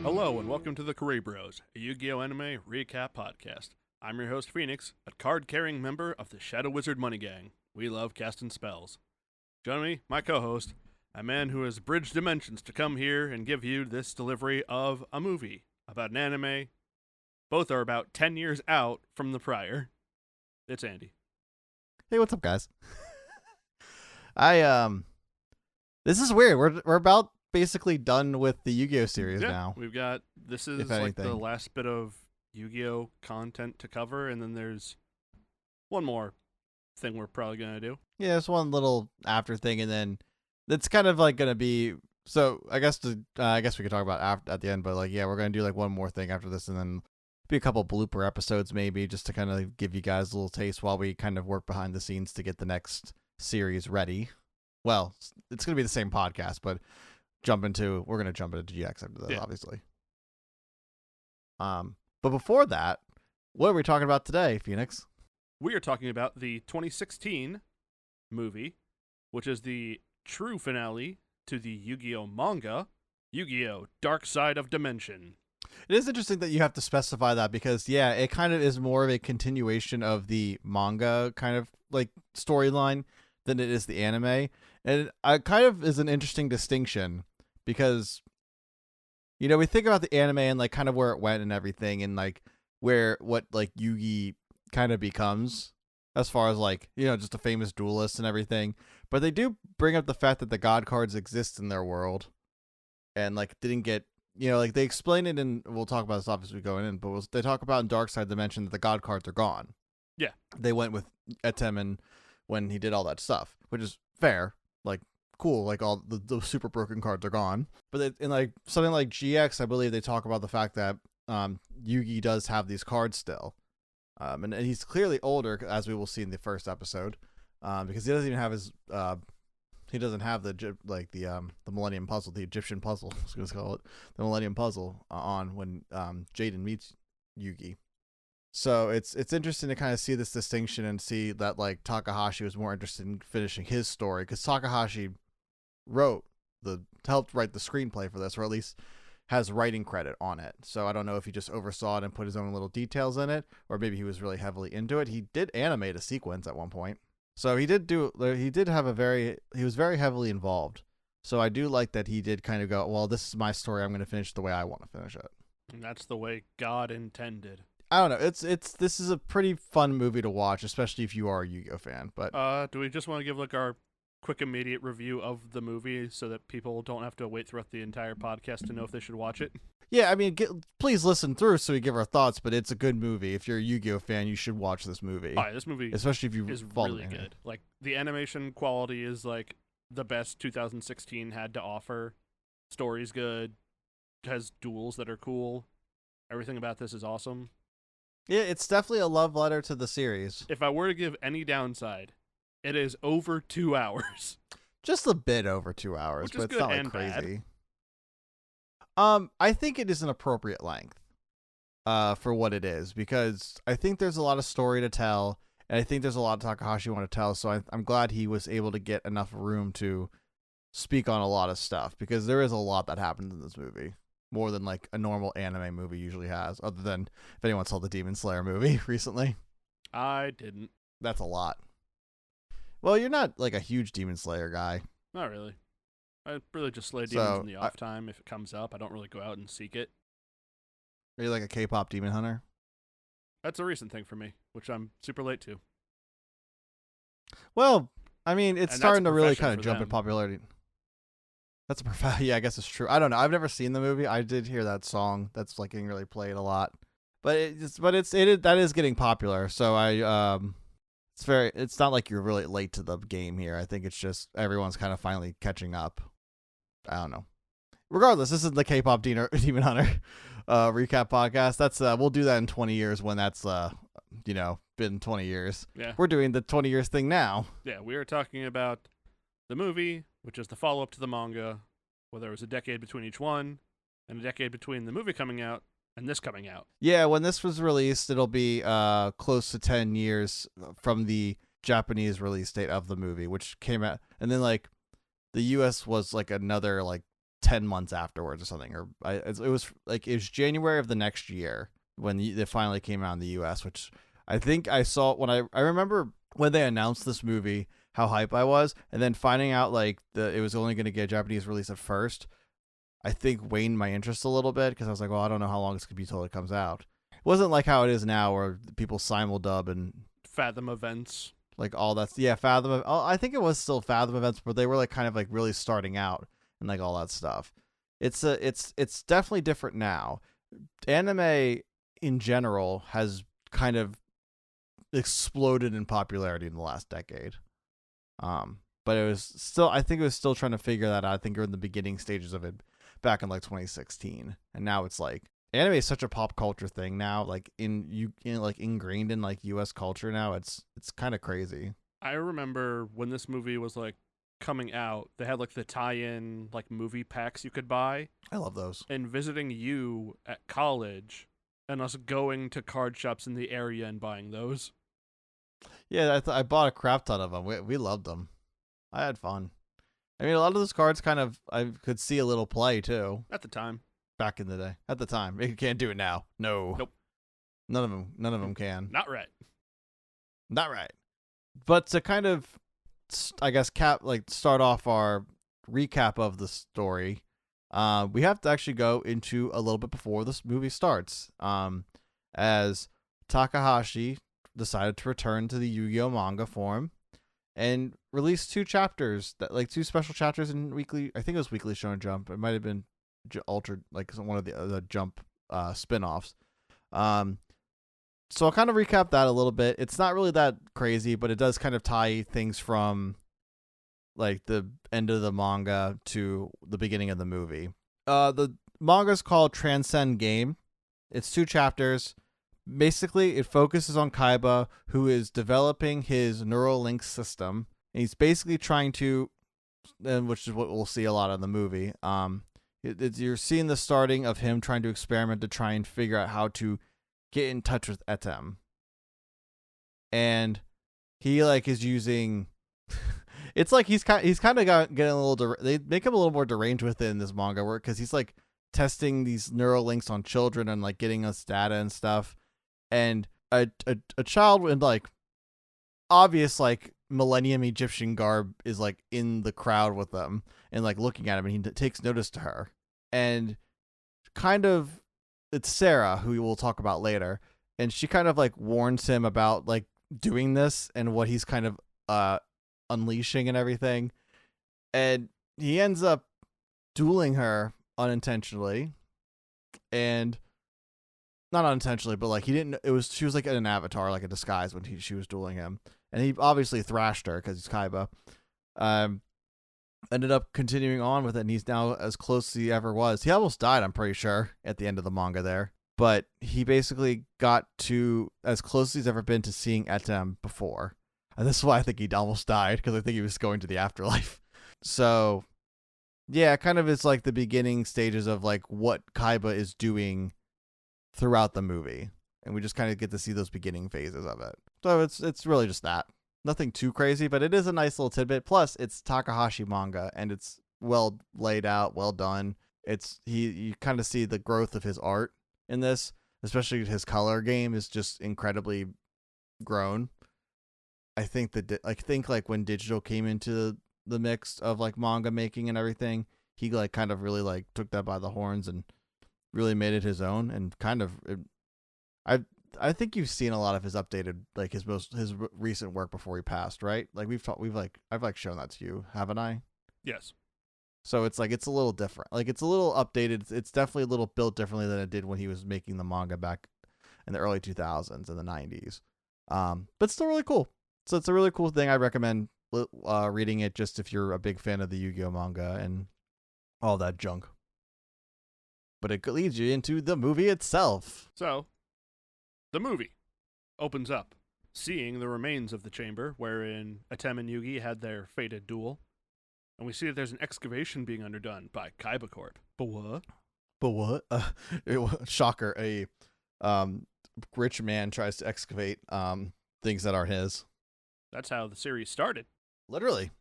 Hello and welcome to the Kuribros, a Yu-Gi-Oh! Anime recap podcast. I'm your host Phoenix, a card-carrying member of the Shadow Wizard Money Gang. We love casting spells. Join me, my co-host, a man who has bridged dimensions to come here and give you this delivery of a movie about an anime. Both are about 10 years out from the prior. It's Andy. Hey, what's up, guys? This is weird. We're about basically done with the Yu-Gi-Oh series now. We've got, this is like the last bit of Yu-Gi-Oh content to cover, and then there's one more thing we're probably going to do. Yeah, there's one little after thing, and then it's kind of like going to be, so I guess we could talk about at the end, but like, yeah, we're going to do like one more thing after this, and then be a couple blooper episodes maybe, just to kind of give you guys a little taste while we kind of work behind the scenes to get the next series ready. Well, it's going to be the same podcast, but we're going to jump into GX after this, obviously. But before that, what are we talking about today, Phoenix? We are talking about the 2016 movie, which is the true finale to the Yu-Gi-Oh manga, Yu-Gi-Oh! Dark Side of Dimension. It is interesting that you have to specify that because, yeah, it kind of is more of a continuation of the manga kind of like storyline than it is the anime. And it kind of is an interesting distinction because, you know, we think about the anime and like kind of where it went and everything and like what like Yugi kind of becomes as far as like, you know, just a famous duelist and everything. But they do bring up the fact that the god cards exist in their world and like didn't get, you know, like they explain it, and we'll talk about this obviously going in, but they talk about in Dark Side Dimension that the god cards are gone. Yeah. They went with Etem and when he did all that stuff, which is fair, like cool, like all the super broken cards are gone. But in like something like GX, I believe they talk about the fact that Yugi does have these cards still. And he's clearly older, as we will see in the first episode, because he doesn't even have his he doesn't have the Millennium Puzzle, the Egyptian puzzle, I was going to call it, the Millennium Puzzle on when Jaden meets Yugi. So it's interesting to kind of see this distinction and see that like Takahashi was more interested in finishing his story because Takahashi helped write the screenplay for this, or at least has writing credit on it. So I don't know if he just oversaw it and put his own little details in it, or maybe he was really heavily into it. He did animate a sequence at one point. So he was very heavily involved. So I do like that he did kind of go, well, this is my story. I'm going to finish the way I want to finish it. And that's the way God intended. I don't know. This is a pretty fun movie to watch, especially if you are a Yu-Gi-Oh fan. But do we just want to give like our quick immediate review of the movie so that people don't have to wait throughout the entire podcast to know if they should watch it? Yeah, I mean, please listen through so we give our thoughts, but it's a good movie. If you're a Yu-Gi-Oh fan, you should watch this movie. All right, this movie especially if you is really good. Like, the animation quality is like the best 2016 had to offer. Story's good. Has duels that are cool. Everything about this is awesome. Yeah, it's definitely a love letter to the series. If I were to give any downside, it is over 2 hours. Just a bit over 2 hours, which but is it's good not like and crazy. Bad. I think it is an appropriate length for what it is, because I think there's a lot of story to tell, and I think there's a lot of Takahashi want to tell, so I'm glad he was able to get enough room to speak on a lot of stuff, because there is a lot that happens in this movie. More than like a normal anime movie usually has, other than if anyone saw the Demon Slayer movie recently. I didn't. That's a lot. Well, you're not like a huge Demon Slayer guy. Not really. I really just slay demons in the off time if it comes up. I don't really go out and seek it. Are you like a K-pop demon hunter? That's a recent thing for me, which I'm super late to. Well, I mean, it's starting to really kind of jump in popularity. That's a yeah, I guess it's true. I don't know. I've never seen the movie. I did hear that song. That's like getting really played a lot. But that is getting popular. So it's not like you're really late to the game here. I think it's just everyone's kind of finally catching up. I don't know. Regardless, this is the K-pop Demon Hunter recap podcast. That's we'll do that in 20 years when that's been 20 years. Yeah. We're doing the 20 years thing now. Yeah, we are talking about the movie, which is the follow-up to the manga, where there was a decade between each one, and a decade between the movie coming out and this coming out. Yeah, when this was released, it'll be close to 10 years from the Japanese release date of the movie, which came out, and then like the US was like another like 10 months afterwards or something, or it was January of the next year when they finally came out in the US, which I think I saw when I remember when they announced this movie, how hype I was, and then finding out like it was only going to get a Japanese release at first, I think waned my interest a little bit, because I was like, well, I don't know how long it's going to be till it comes out. It wasn't like how it is now where people simuldub and Fathom events. Like all that's Fathom. I think it was still Fathom events, but they were like kind of like really starting out and like all that stuff. It's definitely different now. Anime in general has kind of exploded in popularity in the last decade. But it was still, I think it was still trying to figure that out. I think you're in the beginning stages of it back in like 2016, and now it's like anime is such a pop culture thing now, like like ingrained in like US culture now. It's kind of crazy. I remember when this movie was like coming out, they had like the tie-in like movie packs you could buy. I love those. And visiting you at college and us going to card shops in the area and buying those. Yeah, I bought a crap ton of them. We loved them. I had fun. I mean, a lot of those cards kind of I could see a little play too. At the time. Back in the day. At the time. You can't do it now. No. Nope. None of them can. Not right. Not right. But to kind of, I guess, start off our recap of the story, we have to actually go into a little bit before this movie starts. As Takahashi decided to return to the Yu-Gi-Oh manga form and release two special chapters in weekly. I think it was Weekly Shonen Jump. It might have been altered, like one of the Jump spin-offs. So I'll kind of recap that a little bit. It's not really that crazy, but it does kind of tie things from like the end of the manga to the beginning of the movie. The manga is called Transcend Game. It's 2 chapters. Basically, it focuses on Kaiba, who is developing his neural link system. And he's basically trying to, which is what we'll see a lot in the movie. You're seeing the starting of him trying to experiment to try and figure out how to get in touch with Etem. And he like is using it's like he's kind of getting a little they make him a little more deranged within this manga work, because he's like testing these neural links on children and like getting us data and stuff. And a child in like obvious like Millennium Egyptian garb is like in the crowd with them and like looking at him, and he takes notice to her. And kind of it's Sarah, who we will talk about later, and she kind of like warns him about like doing this and what he's kind of unleashing and everything. And he ends up dueling her unintentionally, and not unintentionally, but like she was like an avatar, like a disguise when she was dueling him, and he obviously thrashed her because he's Kaiba. Ended up continuing on with it, and he's now as close as he ever was. He almost died, I'm pretty sure, at the end of the manga there. But he basically got to as close as he's ever been to seeing Etem before. And this is why I think he almost died, because I think he was going to the afterlife. So, yeah, it kind of is like the beginning stages of like what Kaiba is doing throughout the movie. And we just kind of get to see those beginning phases of it. So it's really just that. Nothing too crazy, but it is a nice little tidbit. Plus, it's Takahashi manga, and it's well laid out, well done. You kind of see the growth of his art in this, especially his color game is just incredibly grown. I think like when digital came into the mix of like manga making and everything, he like kind of really like took that by the horns and really made it his own, and kind of I think you've seen a lot of his updated, like his recent work before he passed, right? Like I've shown that to you, haven't I? Yes. So it's like, it's a little different. Like it's a little updated. It's definitely a little built differently than it did when he was making the manga back in the early 2000s and the 90s. But still really cool. So it's a really cool thing. I recommend reading it just if you're a big fan of the Yu-Gi-Oh manga and all that junk. But it leads you into the movie itself. So, the movie opens up seeing the remains of the chamber wherein Etem and Yugi had their fated duel. And we see that there's an excavation being underdone by Kaiba Corp. But what? Shocker. A rich man tries to excavate things that aren't his. That's how the series started. Literally.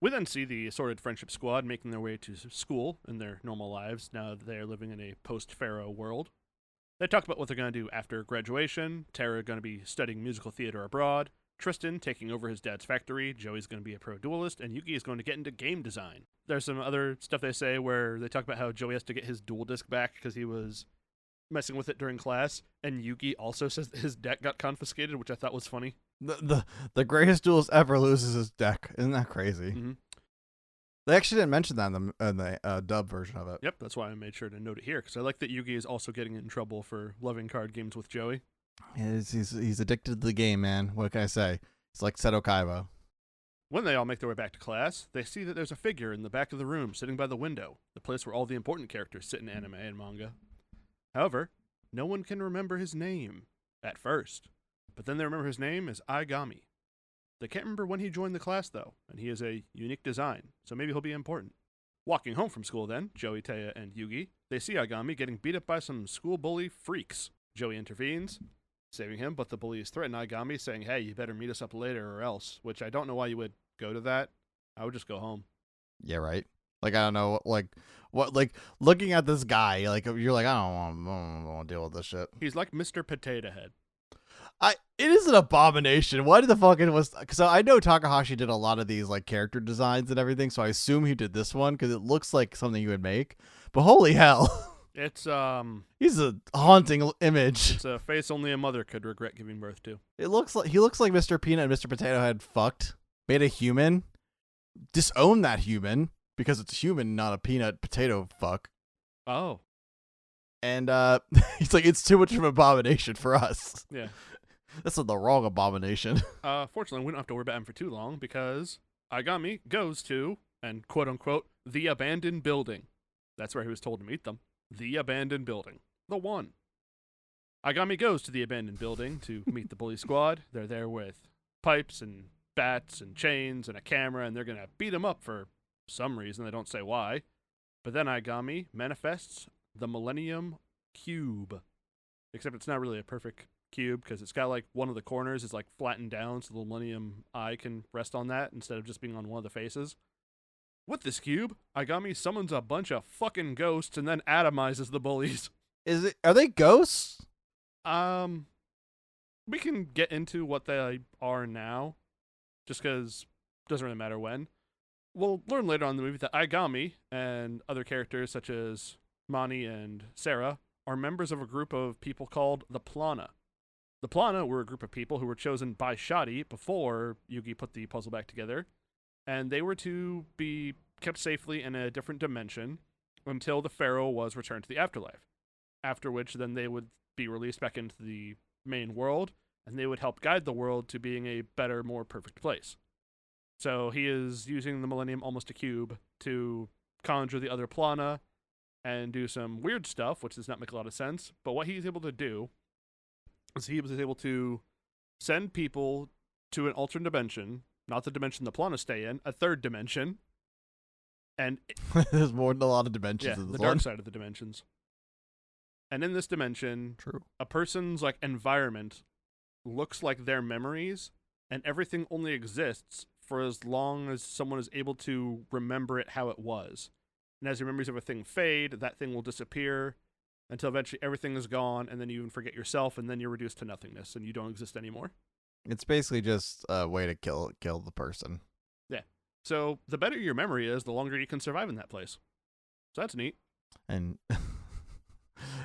We then see the assorted friendship squad making their way to school in their normal lives now that they are living in a post-Pharaoh world. They talk about what they're going to do after graduation. Tara going to be studying musical theater abroad. Tristan taking over his dad's factory. Joey's going to be a pro duelist. And Yugi is going to get into game design. There's some other stuff they say where they talk about how Joey has to get his duel disc back because he was messing with it during class. And Yugi also says that his deck got confiscated, which I thought was funny. The greatest duelist ever loses his deck. Isn't that crazy? Mm-hmm. They actually didn't mention that in the dub version of it. Yep, that's why I made sure to note it here, because I like that Yugi is also getting in trouble for loving card games with Joey. He's addicted to the game, man. What can I say? It's like Seto Kaiba. When they all make their way back to class, they see that there's a figure in the back of the room sitting by the window, the place where all the important characters sit in anime and manga. However, no one can remember his name at first, but then they remember his name as Aigami. They can't remember when he joined the class, though, and he is a unique design, so maybe he'll be important. Walking home from school then, Joey, Taya, and Yugi, they see Aigami getting beat up by some school bully freaks. Joey intervenes, saving him, but the bullies threaten Aigami, saying, hey, you better meet us up later or else, which I don't know why you would go to that. I would just go home. Yeah, right? Like, I don't know, looking at this guy, like, you're like, I don't want to deal with this shit. He's like Mr. Potato Head. It is an abomination. Why did the fucking was? Because I know Takahashi did a lot of these like character designs and everything, so I assume he did this one because it looks like something you would make. But holy hell, it's he's a haunting image. It's a face only a mother could regret giving birth to. He looks like Mr. Peanut and Mr. Potato Head fucked, made a human, disown that human because it's a human, not a peanut potato fuck. Oh, and he's like, it's too much of an abomination for us. Yeah. This is the wrong abomination. Fortunately, we don't have to worry about him for too long because Aigami goes to, and quote-unquote, the abandoned building. That's where he was told to meet them. The abandoned building. The one. Aigami goes to the abandoned building to meet the bully squad. They're there with pipes and bats and chains and a camera, and they're going to beat him up for some reason. They don't say why. But then Aigami manifests the Millennium Cube. Except it's not really a perfect cube because it's got like one of the corners is like flattened down so the Millennium Eye can rest on that instead of just being on one of the faces. With this cube, Aigami summons a bunch of fucking ghosts and then atomizes the bullies. Are they ghosts? We can get into what they are now, just because it doesn't really matter when. We'll learn later on in the movie that Aigami and other characters such as Mani and Sarah are members of a group of people called the Plana. The Plana were a group of people who were chosen by Shadi before Yugi put the puzzle back together, and they were to be kept safely in a different dimension until the Pharaoh was returned to the afterlife, after which then they would be released back into the main world, and they would help guide the world to being a better, more perfect place. So he is using the Millennium Almost a Cube to conjure the other Plana and do some weird stuff, which does not make a lot of sense, but what he's able to do is he was able to send people to an alternate dimension, not the dimension the Plana stay in, a third dimension. And there's more than a lot of dimensions. Yeah, in this the dark one. side of the dimensions. And in this dimension, True, a person's like environment looks like their memories, and everything only exists for as long as someone is able to remember it how it was. And as your memories of a thing fade, that thing will disappear until eventually everything is gone, and then you even forget yourself, and then you're reduced to nothingness, and you don't exist anymore. It's basically just a way to kill the person. Yeah. So the better your memory is, the longer you can survive in that place. So that's neat. And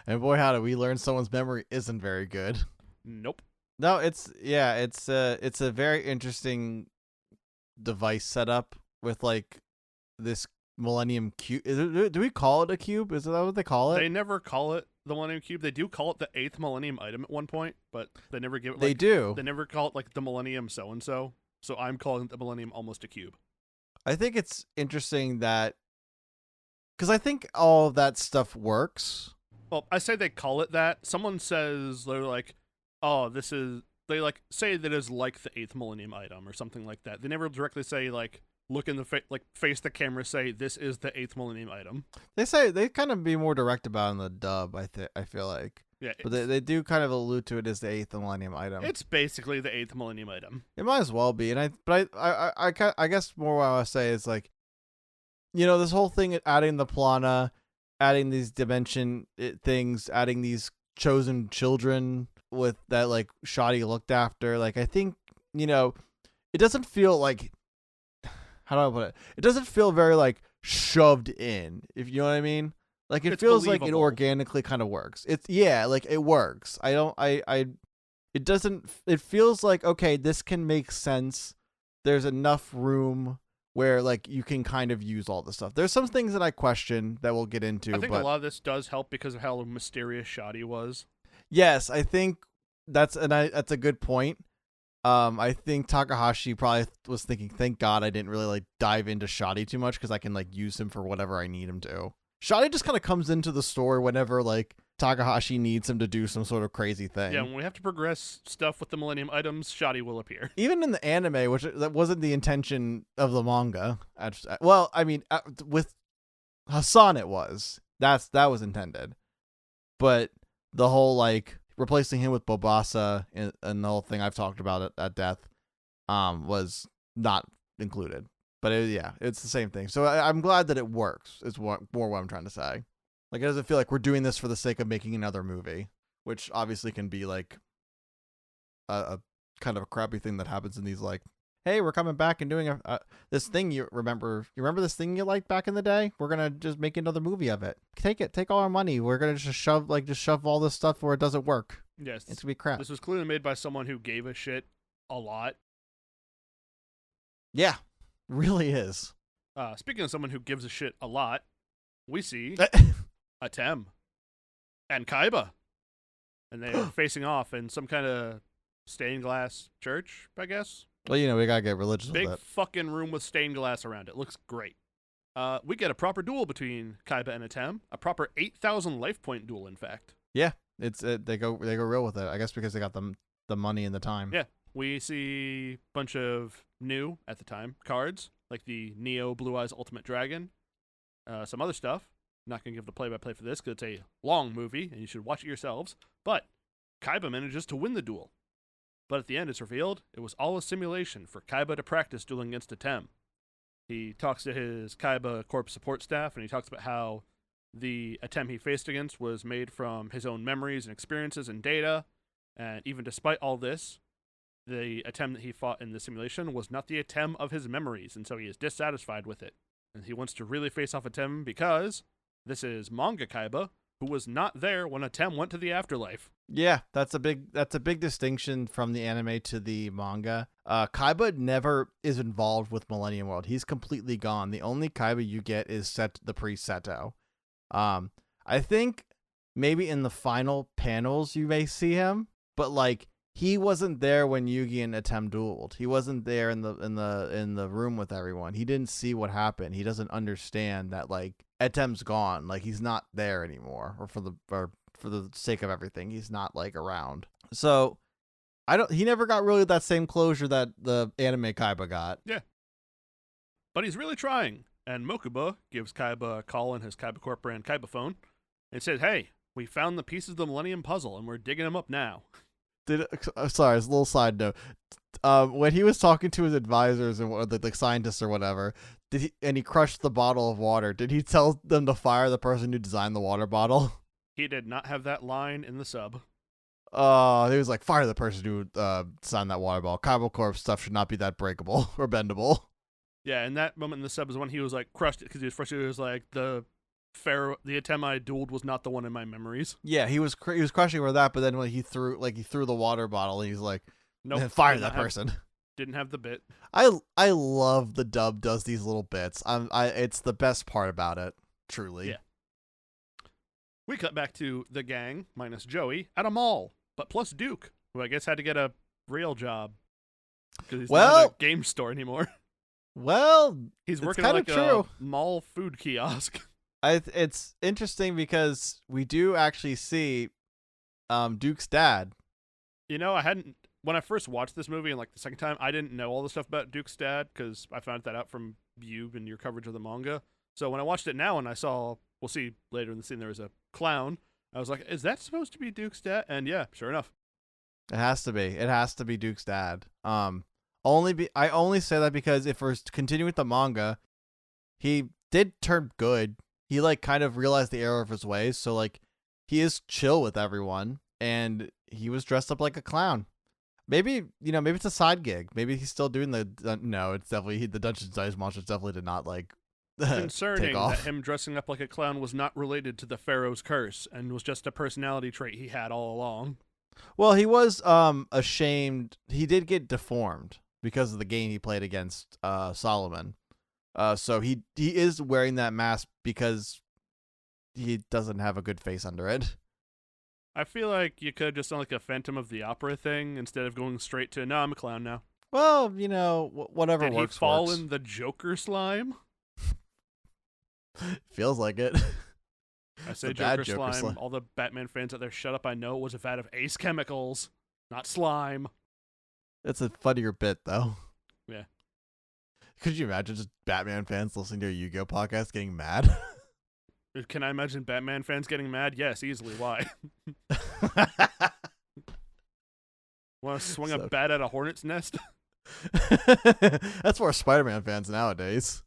and boy, how do we learn someone's memory isn't very good. Nope. No, it's a very interesting device setup with like this Millennium Cube. Do we call it a cube? Is that what they call it? They never call it the Millennium Cube. They do call it the 8th Millennium Item at one point, but they never give it. They do. They never call it like the Millennium so and so. So I'm calling it the Millennium Almost a Cube. I think it's interesting that because I think all of that stuff works. Well, I say they call it that. Someone says they're like, "Oh, this is." They like say that it's like the 8th Millennium Item or something like that. They never directly say like. Look in the face the camera, say this is the 8th Millennium Item. They say they kind of be more direct about it in the dub. I feel like Yeah, But they do kind of allude to it as the 8th millennium item. it's basically the 8th millennium item. It might as well be. I guess more what I want to say is like, this whole thing adding the Plana, adding these dimension things, adding these chosen children with that like Shoddy looked after. Like, I think, it doesn't feel like, how do I put it? It doesn't feel very like shoved in, if you know what I mean. Like, it feels like it organically kind of works. Like it works. It feels like, okay, this can make sense. There's enough room where like you can kind of use all this stuff. There's some things that I question that we'll get into. I think a lot of this does help because of how mysterious Shoddy was. Yes, I think that's a good point. I think Takahashi probably was thinking, thank God I didn't really like dive into Shoddy too much because I can like use him for whatever I need him to. Shoddy just kind of comes into the story whenever like Takahashi needs him to do some sort of crazy thing. Yeah, when we have to progress stuff with the Millennium items, Shoddy will appear. Even in the anime, which that wasn't the intention of the manga. Well, I mean, with Hassan it was. That was intended. But the whole like replacing him with Bobasa and the whole thing I've talked about at death was not included. But it's the same thing. So I'm glad that it works. Is more what I'm trying to say. Like, it doesn't feel like we're doing this for the sake of making another movie, which obviously can be like a kind of a crappy thing that happens in these like, hey, we're coming back and doing this thing you remember this thing you liked back in the day? We're gonna just make another movie of it. Take all our money. We're gonna just shove all this stuff where it doesn't work. Yes, it's gonna be crap. This was clearly made by someone who gave a shit a lot. Yeah, really is. Speaking of someone who gives a shit a lot, we see Atem and Kaiba, and they're facing off in some kind of stained glass church, I guess. Well, we gotta get religious Big with it. fucking room with stained glass around it. Looks great. We get a proper duel between Kaiba and Atem, a proper 8,000 life point duel, in fact. Yeah, they go real with it. I guess because they got the money and the time. Yeah, we see a bunch of new at the time cards like the Neo Blue Eyes Ultimate Dragon, some other stuff. Not going to give the play-by-play for this because it's a long movie and you should watch it yourselves. But Kaiba manages to win the duel. But at the end, it's revealed it was all a simulation for Kaiba to practice dueling against Atem. He talks to his Kaiba Corp support staff and he talks about how the Atem he faced against was made from his own memories and experiences and data. And even despite all this, the Atem that he fought in the simulation was not the Atem of his memories, and so he is dissatisfied with it. And he wants to really face off Atem because this is manga Kaiba, who was not there when Atem went to the afterlife. Yeah, that's a big distinction from the anime to the manga. Kaiba never is involved with Millennium World. He's completely gone. The only Kaiba you get is the priest Seto. I think maybe in the final panels you may see him, but like he wasn't there when Yugi and Atem dueled. He wasn't there in the room with everyone. He didn't see what happened. He doesn't understand that like Atem's gone. Like he's not there anymore, or for the sake of everything, he's not like around. So he never got really that same closure that the anime Kaiba got. Yeah. But he's really trying. And Mokuba gives Kaiba a call on his Kaiba Corp brand Kaiba phone and says, "Hey, we found the pieces of the Millennium Puzzle and we're digging them up now." Sorry, it's a little side note. When he was talking to his advisors and the scientists or whatever, and he crushed the bottle of water, did he tell them to fire the person who designed the water bottle? He did not have that line in the sub. He was like, fire the person who designed that water bottle. Kaiba Corp stuff should not be that breakable or bendable. Yeah, and that moment in the sub is when he was like crushed it because he was frustrated. He was like, the Atem I dueled was not the one in my memories. Yeah, he was crushing over that, but then when he threw the water bottle, and he's like, nope, fire that person. Didn't have the bit. I love the dub does these little bits. It's the best part about it, truly. Yeah. We cut back to the gang minus Joey at a mall, but plus Duke, who I guess had to get a real job because he's not a game store anymore. Well, he's working at like a mall food kiosk. It's interesting because we do actually see Duke's dad. When I first watched this movie and like the second time, I didn't know all the stuff about Duke's dad because I found that out from you and your coverage of the manga. So when I watched it now and I saw, we'll see later in the scene, there was a clown. I was like, is that supposed to be Duke's dad? And yeah, sure enough. It has to be. It has to be Duke's dad. I only say that because if we're continuing with the manga, he did turn good. He like kind of realized the error of his ways, so like he is chill with everyone, and he was dressed up like a clown. Maybe maybe it's a side gig. Maybe he's still doing the no. It's definitely the Dungeons and Dice monsters definitely did not like Concerning take off. that him dressing up like a clown was not related to the Pharaoh's curse and was just a personality trait he had all along. Well, he was ashamed. He did get deformed because of the game he played against Solomon. So he is wearing that mask because he doesn't have a good face under it. I feel like you could have just done like a Phantom of the Opera thing instead of going straight to, no, I'm a clown now. Well, whatever Did works. he fall works. in the Joker slime? Feels like it. I say The bad Joker Joker slime. slime. All the Batman fans out there, shut up. I know it was a vat of Ace chemicals, not slime. It's a funnier bit, though. Yeah. Could you imagine just Batman fans listening to a Yu-Gi-Oh podcast getting mad? Can I imagine Batman fans getting mad? Yes, easily. Why? Want to swing a bat at a hornet's nest? That's for Spider-Man fans nowadays.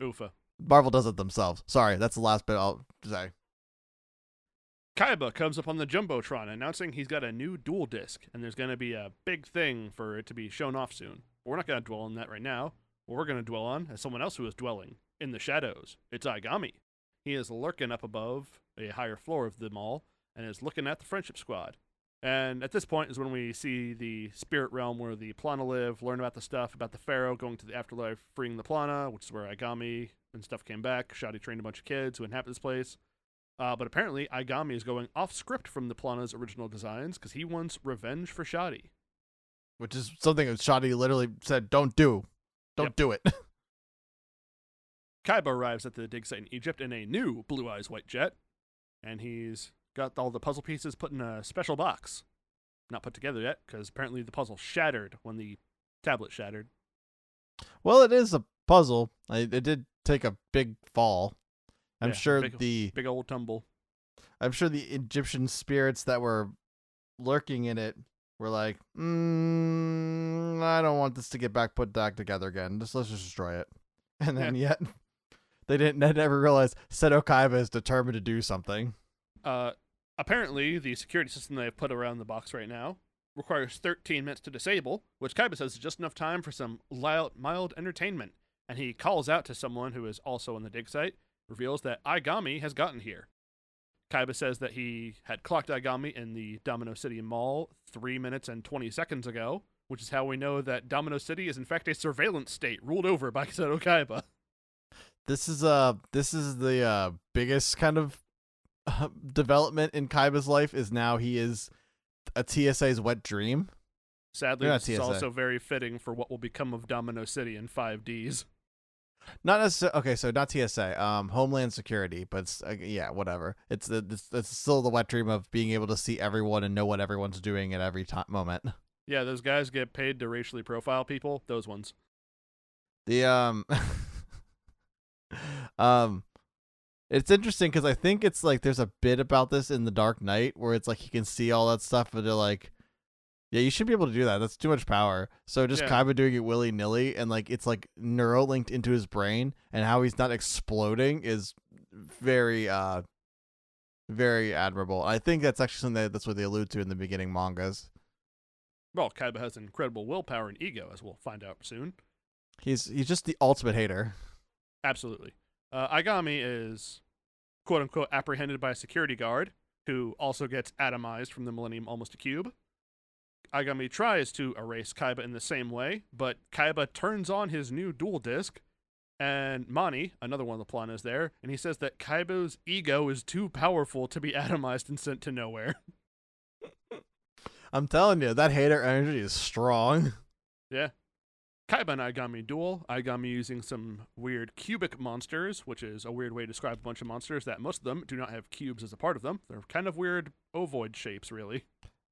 Oofa. Marvel does it themselves. Sorry, that's the last bit I'll say. Kaiba comes up on the Jumbotron announcing he's got a new dual disc, and there's going to be a big thing for it to be shown off soon. But we're not going to dwell on that right now. What we're going to dwell on is someone else who is dwelling in the shadows. It's Aigami. He is lurking up above a higher floor of the mall and is looking at the Friendship Squad. And at this point is when we see the spirit realm where the Plana live, learn about the stuff about the Pharaoh going to the afterlife, freeing the Plana, which is where Aigami and stuff came back. Shadi trained a bunch of kids who inhabit this place. But apparently Aigami is going off script from the Plana's original designs because he wants revenge for Shadi. Which is something that Shadi literally said, don't do. Don't do it. Kaiba arrives at the dig site in Egypt in a new Blue Eyes White jet, and he's got all the puzzle pieces put in a special box. Not put together yet, because apparently the puzzle shattered when the tablet shattered. Well, it is a puzzle. It did take a big fall. I'm sure big old tumble. I'm sure the Egyptian spirits that were lurking in it were like, I don't want this to get put back together again. Let's just destroy it. And then yet they never realized Seto Kaiba is determined to do something. Apparently, the security system they have put around the box right now requires 13 minutes to disable, which Kaiba says is just enough time for some mild entertainment. And he calls out to someone who is also on the dig site, reveals that Aigami has gotten here. Kaiba says that he had clocked Aigami in the Domino City Mall 3 minutes and 20 seconds ago, which is how we know that Domino City is in fact a surveillance state ruled over by Seto Kaiba. This is the biggest kind of development in Kaiba's life is now he is a TSA's wet dream. Sadly, this is also very fitting for what will become of Domino City in 5Ds. Not necessarily. Okay, so not TSA, Homeland Security, but it's, whatever. It's still the wet dream of being able to see everyone and know what everyone's doing at every moment. Yeah, those guys get paid to racially profile people. Those ones. The it's interesting because I think it's like there's a bit about this in The Dark Knight where it's like you can see all that stuff, but they're like, yeah, you should be able to do that. That's too much power. So just Kaiba doing it willy-nilly and like it's like neuralinked into his brain, and how he's not exploding is very very admirable. I think that's actually something that's what they allude to in the beginning mangas. Well, Kaiba has incredible willpower and ego, as we'll find out soon. He's just the ultimate hater. Absolutely. Aigami is quote-unquote apprehended by a security guard who also gets atomized from the Millennium Almost a Cube. Aigami tries to erase Kaiba in the same way, but Kaiba turns on his new dual disc, and Mani, another one of the Plana, is there, and he says that Kaiba's ego is too powerful to be atomized and sent to nowhere. I'm telling you, that hater energy is strong. Yeah. Kaiba and Aigami duel. Aigami using some weird cubic monsters, which is a weird way to describe a bunch of monsters that most of them do not have cubes as a part of them. They're kind of weird ovoid shapes, really.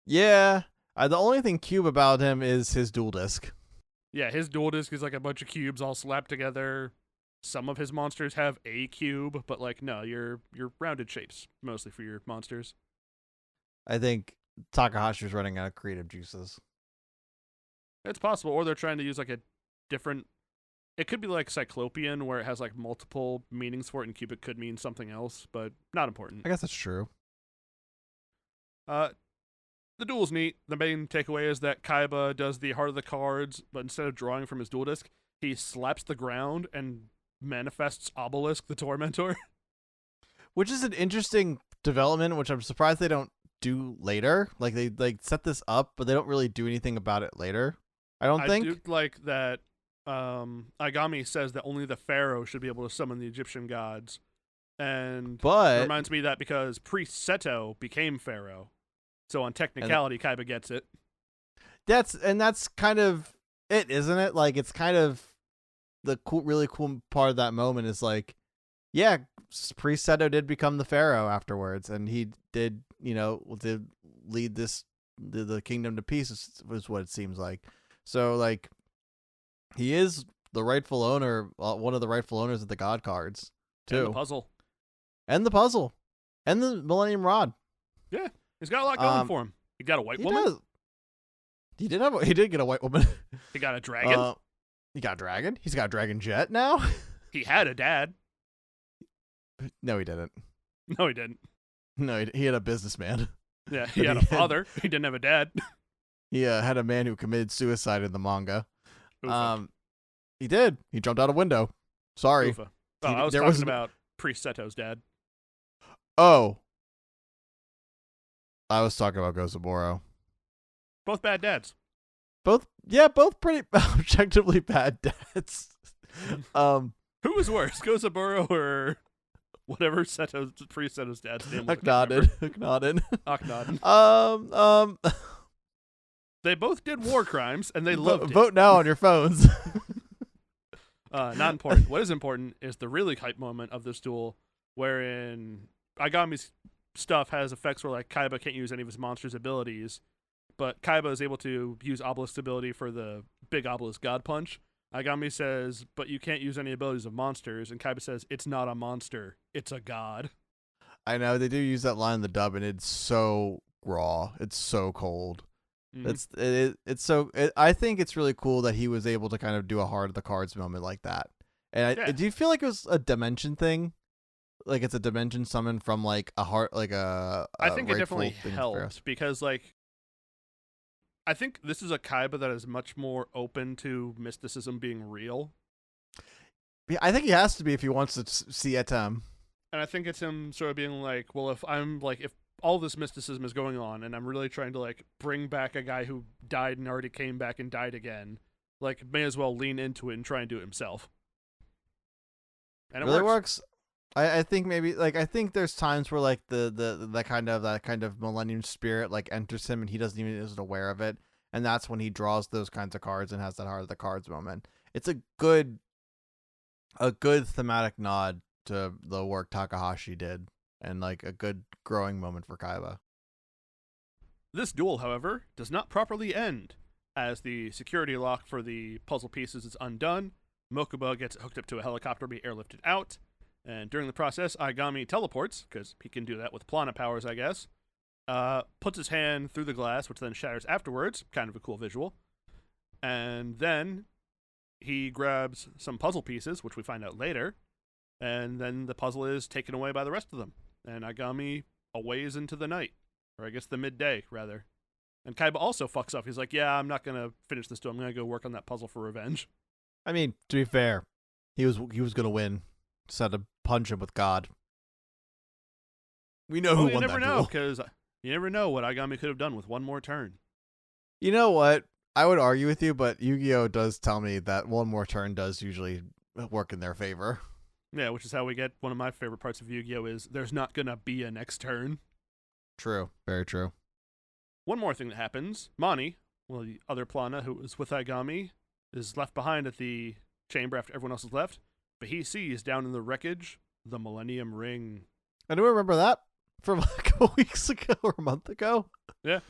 Yeah. The only thing cube about him is his dual disc. Yeah, his dual disc is like a bunch of cubes all slapped together. some of his monsters have a cube, but like no, you're rounded shapes mostly for your monsters. I think Takahashi's running out of creative juices. It's possible, or they're trying to use like a different. It could be like Cyclopean, where it has like multiple meanings for it, and Cupid could mean something else, but not important. I guess that's true. The duel's neat. The main takeaway is that Kaiba does the heart of the cards, but instead of drawing from his duel disc, he slaps the ground and manifests Obelisk, the Tormentor. Which is an interesting development, which I'm surprised they don't do later. Like they set this up, but they don't really do anything about it later. I think. I do like that Agami says that only the pharaoh should be able to summon the Egyptian gods. And But it reminds me of that because priest Seto became pharaoh. So on technicality, Kaiba gets it. That's kind of it, isn't it? Like it's kind of the really cool part of that moment is like, yeah, priest Seto did become the pharaoh afterwards, and he did lead the kingdom to peace is what it seems like. So like he is the rightful owner, one of the rightful owners of the god cards too. And the puzzle. And the Millennium Rod. Yeah, he's got a lot going for him. He got a white woman. Does. He did get a white woman. He got a dragon. He got a dragon. He's got a dragon jet now. He had a dad. No, he didn't. No, he didn't. No, he had a businessman. Yeah, he had a father. He didn't have a dad. He had a man who committed suicide in the manga. Oofa. He did. He jumped out a window. Sorry. Oofa. Oh, I was talking about Priest Seto's dad. Oh. I was talking about Gozaburo. Both bad dads. Both pretty objectively bad dads. Who was worse, Gozaburo or whatever Priest Seto's dad's name was? Akhenaten. They both did war crimes, and they loved it. Vote now on your phones. Not important. What is important is the really hype moment of this duel, wherein Agami's stuff has effects where like Kaiba can't use any of his monster's abilities, but Kaiba is able to use Obelisk's ability for the big Obelisk God Punch. Agami says, but you can't use any abilities of monsters, and Kaiba says, it's not a monster, it's a god. I know, they do use that line in the dub, and it's so raw. It's so cold. I think it's really cool that he was able to kind of do a heart of the cards moment like that. And do you feel like it was a dimension thing? Like it's a dimension summon from like a heart, like a I think it definitely helped because like I think this is a Kaiba that is much more open to mysticism being real. Yeah, I think he has to be if he wants to see Etem. And I think it's him sort of being like, well, if all this mysticism is going on and I'm really trying to like bring back a guy who died and already came back and died again, like may as well lean into it and try and do it himself. And it really works. I think maybe like I think there's times where like that kind of millennium spirit like enters him and he isn't aware of it, and that's when he draws those kinds of cards and has that heart of the cards moment. It's a good thematic nod to the work Takahashi did, and like a good growing moment for Kaiba. This duel, however, does not properly end, as the security lock for the puzzle pieces is undone. Mokuba gets hooked up to a helicopter, be airlifted out, and during the process, Agami teleports, because he can do that with Plana powers, I guess, puts his hand through the glass, which then shatters afterwards, kind of a cool visual, and then he grabs some puzzle pieces, which we find out later, and then the puzzle is taken away by the rest of them, and Agami aways into the night, or I guess the midday, rather. And Kaiba also fucks up. He's like, yeah, I'm not going to finish this duel. I'm going to go work on that puzzle for revenge. I mean, to be fair, he was going to win. Just had to punch him with God. We know who won that duel. You never know, because you never know what Agami could have done with one more turn. You know what? I would argue with you, but Yu-Gi-Oh! Does tell me that one more turn does usually work in their favor. Yeah, which is how we get one of my favorite parts of Yu-Gi-Oh! Is there's not going to be a next turn. True. Very true. One more thing that happens. Mani, well, the other Plana who was with Agami, is left behind at the chamber after everyone else has left, but he sees down in the wreckage the Millennium Ring. I do remember that from like a couple weeks ago or a month ago. Yeah.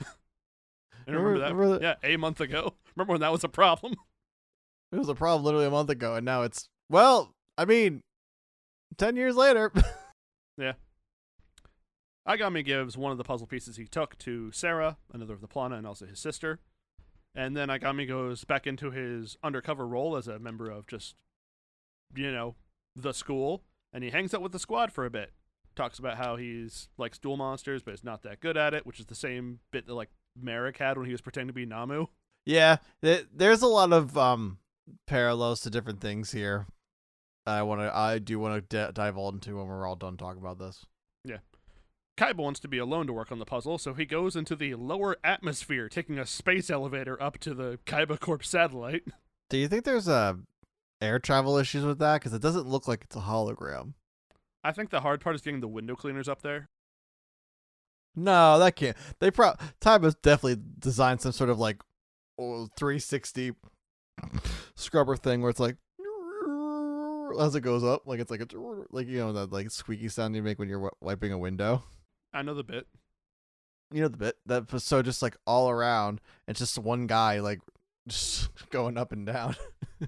I remember that. Yeah, a month ago. Remember when that was a problem? It was a problem literally a month ago, and now it's, well, I mean, 10 years later. Yeah. Agami gives one of the puzzle pieces he took to Sarah, another of the Plana, and also his sister. And then Agami goes back into his undercover role as a member of just, the school. And he hangs out with the squad for a bit. Talks about how he's likes duel monsters, but is not that good at it, which is the same bit that Merrick had when he was pretending to be Namu. Yeah, there's a lot of parallels to different things here. I do want to dive all into when we're all done talking about this. Yeah. Kaiba wants to be alone to work on the puzzle, so he goes into the lower atmosphere, taking a space elevator up to the Kaiba Corp satellite. Do you think there's air travel issues with that? Because it doesn't look like it's a hologram. I think the hard part is getting the window cleaners up there. No, that can't. Kaiba's definitely designed some sort of 360 scrubber thing where it's as it goes up, it's that squeaky sound you make when you're wiping a window. I know the bit. You know the bit that so just all around, it's just one guy just going up and down.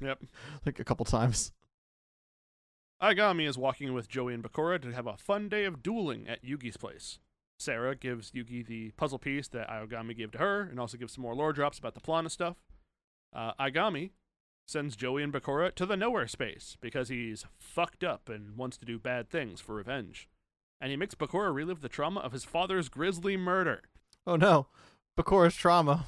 Yep. A couple times. Agami is walking with Joey and Bakura to have a fun day of dueling at Yugi's place. Sarah gives Yugi the puzzle piece that Agami gave to her, and also gives some more lore drops about the Plana stuff. Agami sends Joey and Bakura to the nowhere space because he's fucked up and wants to do bad things for revenge. And he makes Bakura relive the trauma of his father's grisly murder. Oh no, Bakura's trauma.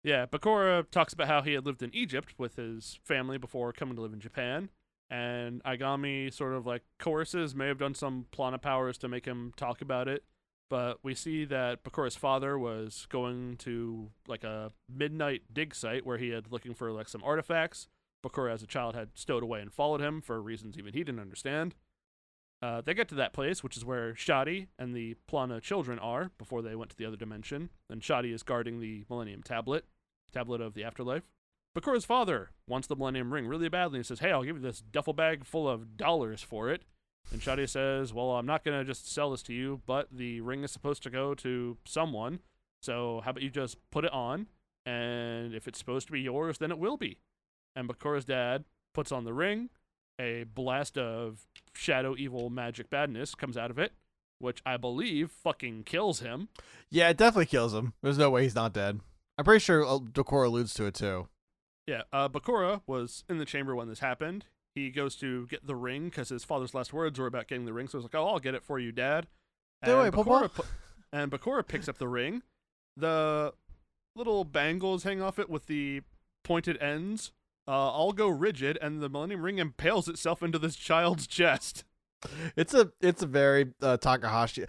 Yeah, Bakura talks about how he had lived in Egypt with his family before coming to live in Japan, and Agami sort of coerces, may have done some Plana powers to make him talk about it, but we see that Bakura's father was going to a midnight dig site where he had looking for some artifacts. Bakura as a child had stowed away and followed him for reasons even he didn't understand. They get to that place, which is where Shadi and the Plana children are before they went to the other dimension, and Shadi is guarding the Millennium Tablet of the afterlife. Bakura's father wants the Millennium Ring really badly and says, "Hey, I'll give you this duffel bag full of dollars for it." And Shadi says, "Well, I'm not going to just sell this to you, but the ring is supposed to go to someone, so how about you just put it on, and if it's supposed to be yours, then it will be." And Bakura's dad puts on the ring, a blast of shadow evil magic badness comes out of it, which I believe fucking kills him. Yeah, it definitely kills him. There's no way he's not dead. I'm pretty sure Bakura alludes to it too. Yeah, Bakura was in the chamber when this happened. He goes to get the ring because his father's last words were about getting the ring, so he's like, "Oh, I'll get it for you, Dad." And Bakura picks up the ring. The little bangles hang off it with the pointed ends all go rigid, and the Millennium Ring impales itself into this child's chest. It's a very Takahashi.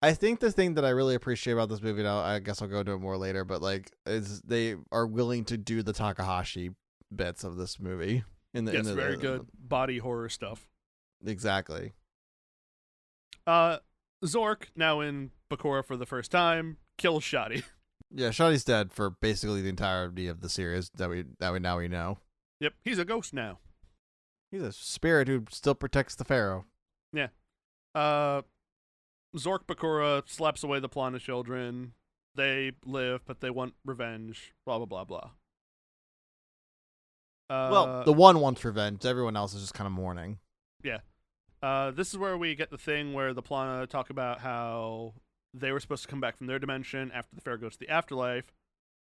I think the thing that I really appreciate about this movie, now I guess I'll go into it more later, but is they are willing to do the Takahashi bits of this movie. Very good body horror stuff. Exactly. Zork, now in Bakura for the first time, kills Shadi. Yeah, Shadi's dead for basically the entirety of the series that we know. Yep, he's a ghost now. He's a spirit who still protects the Pharaoh. Yeah. Zork Bakura slaps away the Plana children. They live, but they want revenge. Blah, blah, blah, blah. Well, the one wants revenge. Everyone else is just kind of mourning. Yeah. This is where we get the thing where the Plana talk about how they were supposed to come back from their dimension after the Pharaoh goes to the afterlife.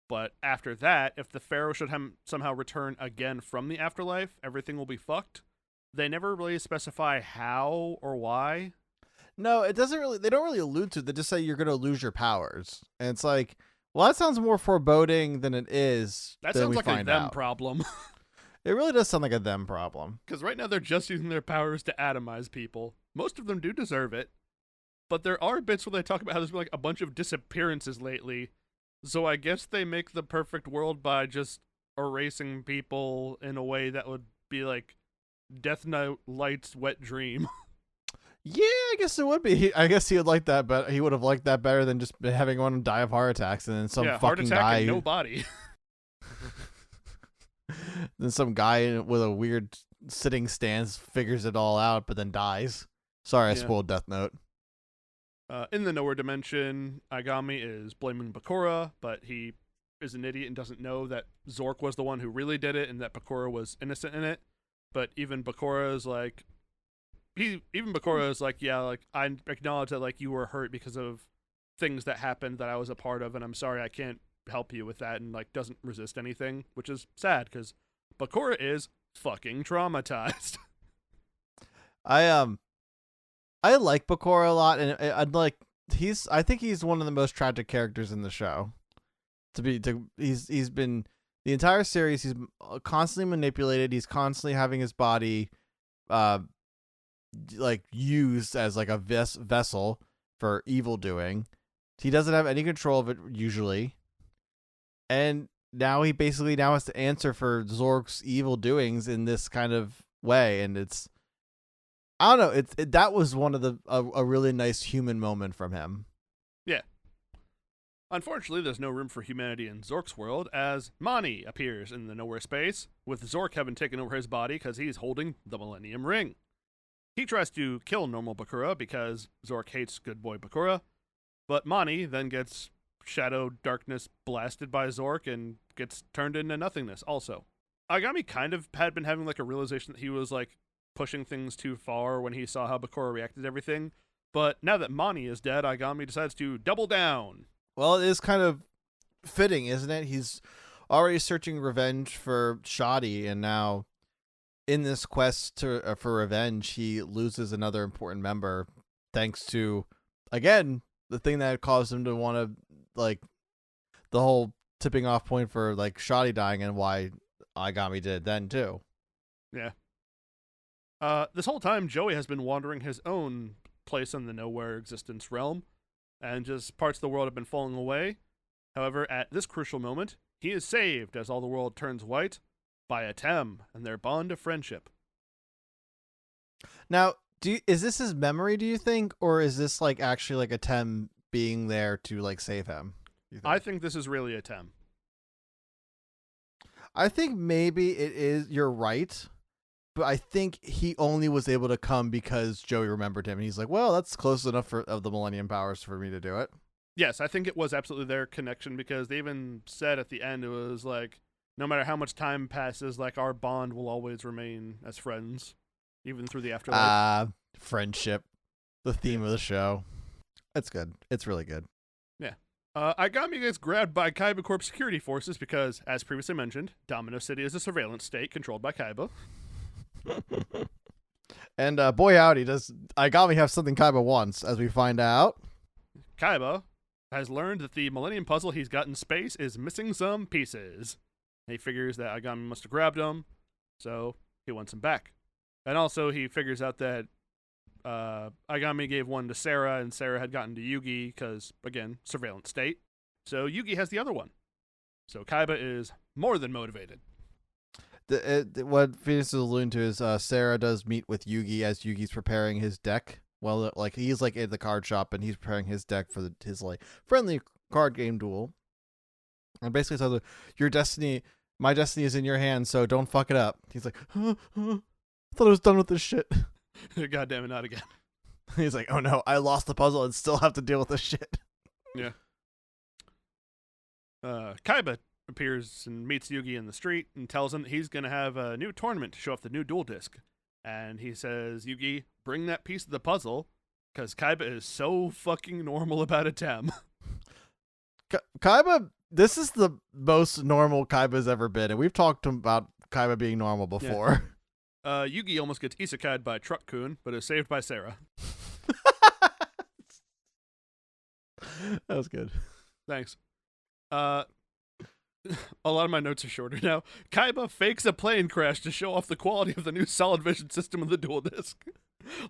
But after that, if the Pharaoh should somehow return again from the afterlife, everything will be fucked. They never really specify how or why. No, it doesn't really. They don't really allude to it. They just say you're going to lose your powers. And it's like, well, that sounds more foreboding than it is. That sounds like a them problem. It really does sound like a them problem. Because right now they're just using their powers to atomize people. Most of them do deserve it. But there are bits where they talk about how there's been a bunch of disappearances lately. So I guess they make the perfect world by just erasing people in a way that would be like Death Knight Light's wet dream. Yeah, I guess it would be. I guess he would like that, but he would have liked that better than just having one die of heart attacks and then some fucking guy. And no body. Then some guy with a weird sitting stance figures it all out, but then dies. Sorry, I spoiled Death Note. In the nowhere dimension, Agami is blaming Bakura, but he is an idiot and doesn't know that Zork was the one who really did it and that Bakura was innocent in it. but even Bakura is like, yeah, like I acknowledge that like you were hurt because of things that happened that I was a part of, and I'm sorry I can't help you with that, and like doesn't resist anything, which is sad because Bakura is fucking traumatized. I like Bakura a lot, and I'd like I think he's one of the most tragic characters in the show. He's been the entire series. He's constantly manipulated. He's constantly having his body, like used as like a vessel for evil doing. He doesn't have any control of it usually, and now he basically has to answer for Zork's evil doings in this kind of way, and it's. I don't know. That was one of a really nice human moment from him. Yeah. Unfortunately, there's no room for humanity in Zork's world as Mani appears in the nowhere space, with Zork having taken over his body because he's holding the Millennium Ring. He tries to kill normal Bakura because Zork hates good boy Bakura, but Mani then gets shadow darkness blasted by Zork and gets turned into nothingness also. Agami kind of had been having like a realization that he was like pushing things too far when he saw how Bakura reacted to everything. But now that Mani is dead, Agami decides to double down. Well, it is kind of fitting, isn't it? He's already searching revenge for Shadi, and now in this quest for revenge, he loses another important member thanks to, again, the thing that caused him to want to, like, the whole tipping off point for, like, Shadi dying and why Agami did then, too. Yeah. This whole time, Joey has been wandering his own place in the nowhere existence realm, and just parts of the world have been falling away. However, at this crucial moment, he is saved as all the world turns white by Atem and their bond of friendship. Now, is this his memory, do you think, or is this like actually like Atem being there to like save him? I think this is really Atem. I think maybe it is. You're right. But I think he only was able to come because Joey remembered him. And he's like, well, that's close enough of the Millennium Powers for me to do it. Yes, I think it was absolutely their connection because they even said at the end, it was like, no matter how much time passes, like our bond will always remain as friends, even through the afterlife. Friendship, the theme of the show. It's good. It's really good. Yeah. Agami gets grabbed by Kaiba Corp security forces because, as previously mentioned, Domino City is a surveillance state controlled by Kaiba. And boy howdy, does Agami have something Kaiba wants, as we find out. Kaiba has learned that the Millennium Puzzle he's got in space is missing some pieces. He figures that Agami must have grabbed them, so he wants them back. And also he figures out that Agami gave one to Sarah, and Sarah had gotten to Yugi because, again, surveillance state. So Yugi has the other one. So Kaiba is more than motivated. What Phoenix is alluding to is Sarah does meet with Yugi as Yugi's preparing his deck. Well, like he's like in the card shop and he's preparing his deck for his like friendly card game duel. And basically says, "Your destiny, my destiny is in your hands, so don't fuck it up." He's like, I thought I was done with this shit. God damn it, not again. He's like, oh no, I lost the puzzle and still have to deal with this shit. Yeah. Kaiba appears and meets Yugi in the street and tells him that he's going to have a new tournament to show off the new duel disc. And he says, Yugi, bring that piece of the puzzle, because Kaiba is so fucking normal about Atem. Kaiba, this is the most normal Kaiba's ever been, and we've talked about Kaiba being normal before. Yeah. Yugi almost gets isekai'd by Truck-kun, but is saved by Sarah. That was good. Thanks. A lot of my notes are shorter now. Kaiba fakes a plane crash to show off the quality of the new solid vision system of the dual disc.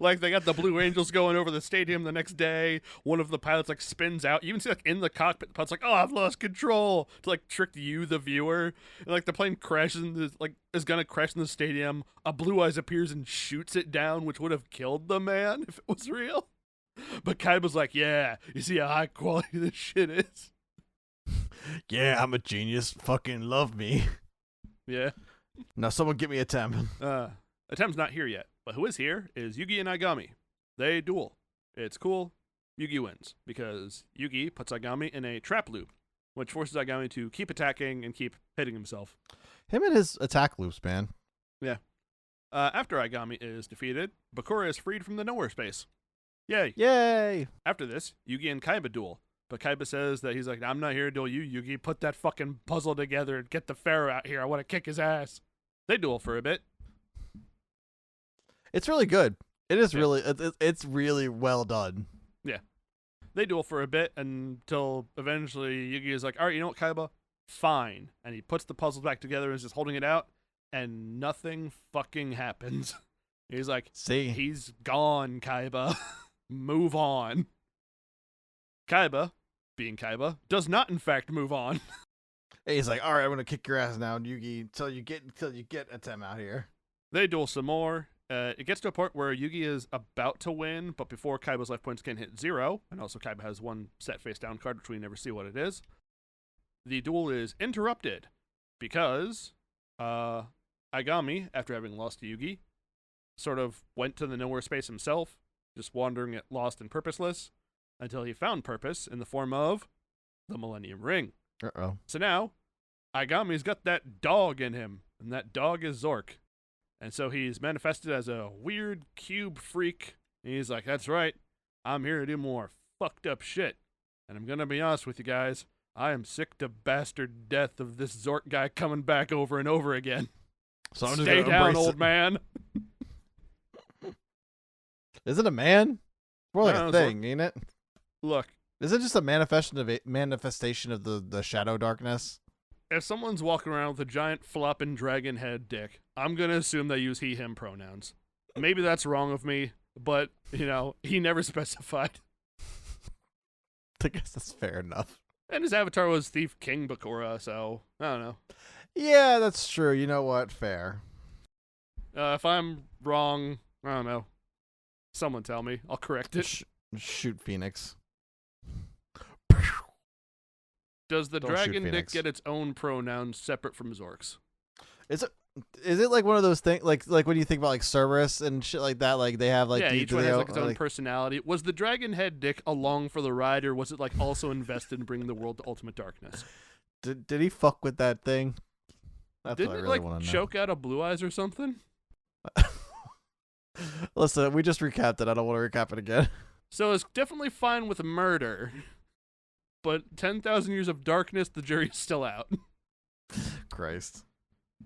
Like, they got the Blue Angels going over the stadium the next day. One of the pilots, like, spins out. You even see, like, in the cockpit, the pilot's like, oh, I've lost control, to, like, trick you, the viewer. And, like, the plane crashes, is gonna crash in the stadium. A Blue Eyes appears and shoots it down, which would have killed the man if it was real. But Kaiba's like, yeah, you see how high quality this shit is? Yeah, I'm a genius. Fucking love me. Yeah. Now someone get me Atem. Atem's not here yet, but who is here is Yugi and Agami. They duel. It's cool. Yugi wins, because Yugi puts Agami in a trap loop, which forces Agami to keep attacking and keep hitting himself. Him and his attack loops, man. Yeah. After Agami is defeated, Bakura is freed from the nowhere space. Yay! Yay! After this, Yugi and Kaiba duel. But Kaiba says that he's like, I'm not here to duel you, Yugi. Put that fucking puzzle together and get the Pharaoh out here. I want to kick his ass. They duel for a bit. It's really good. It is really, it's really well done. Yeah. They duel for a bit until eventually Yugi is like, all right, you know what, Kaiba? Fine. And he puts the puzzle back together and is just holding it out, and nothing fucking happens. He's like, See? he's gone, Kaiba. Move on. Kaiba, being Kaiba, does not in fact move on. He's like, all right, I'm gonna kick your ass now, Yugi, until you get Atem out here. They duel some more. It gets to a point where Yugi is about to win, but before Kaiba's life points can hit 0, and also Kaiba has one set face down card, which we never see what it is, the duel is interrupted because Agami, after having lost to Yugi, sort of went to the nowhere space himself, just wandering it lost and purposeless, until he found purpose in the form of the Millennium Ring. Uh-oh. So now, Agami's got that dog in him, and that dog is Zork. And so he's manifested as a weird cube freak. And he's like, that's right, I'm here to do more fucked up shit. And I'm gonna be honest with you guys, I am sick to bastard death of this Zork guy coming back over and over again. So I'm Stay just down, old man. Is it a man? More like No, a thing, ain't it? Look, Is it just a manifestation of the shadow darkness? if someone's walking around with a giant flopping dragon head dick, I'm gonna assume they use he/him pronouns. Maybe that's wrong of me, but, he never specified. I guess that's fair enough. And his avatar was Thief King Bakura, so, I don't know. Yeah, that's true. You know what? Fair. If I'm wrong, I don't know. Someone tell me. I'll correct it. Shoot Phoenix. Does the Don't shoot dragon dick Phoenix. get its own pronouns separate from Zork's? Is it like one of those things like when you think about like Cerberus and shit like that, like they have like Yeah, each one they has all- its own personality. Was the dragon head dick along for the ride, or was it also invested in bringing the world to ultimate darkness? Did he fuck with that thing? That's Didn't what I it really want to know. choke out of Blue Eyes or something? Listen, we just recapped it. I don't want to recap it again. So it's definitely fine with murder, but 10,000 years of darkness, the jury's still out. Christ.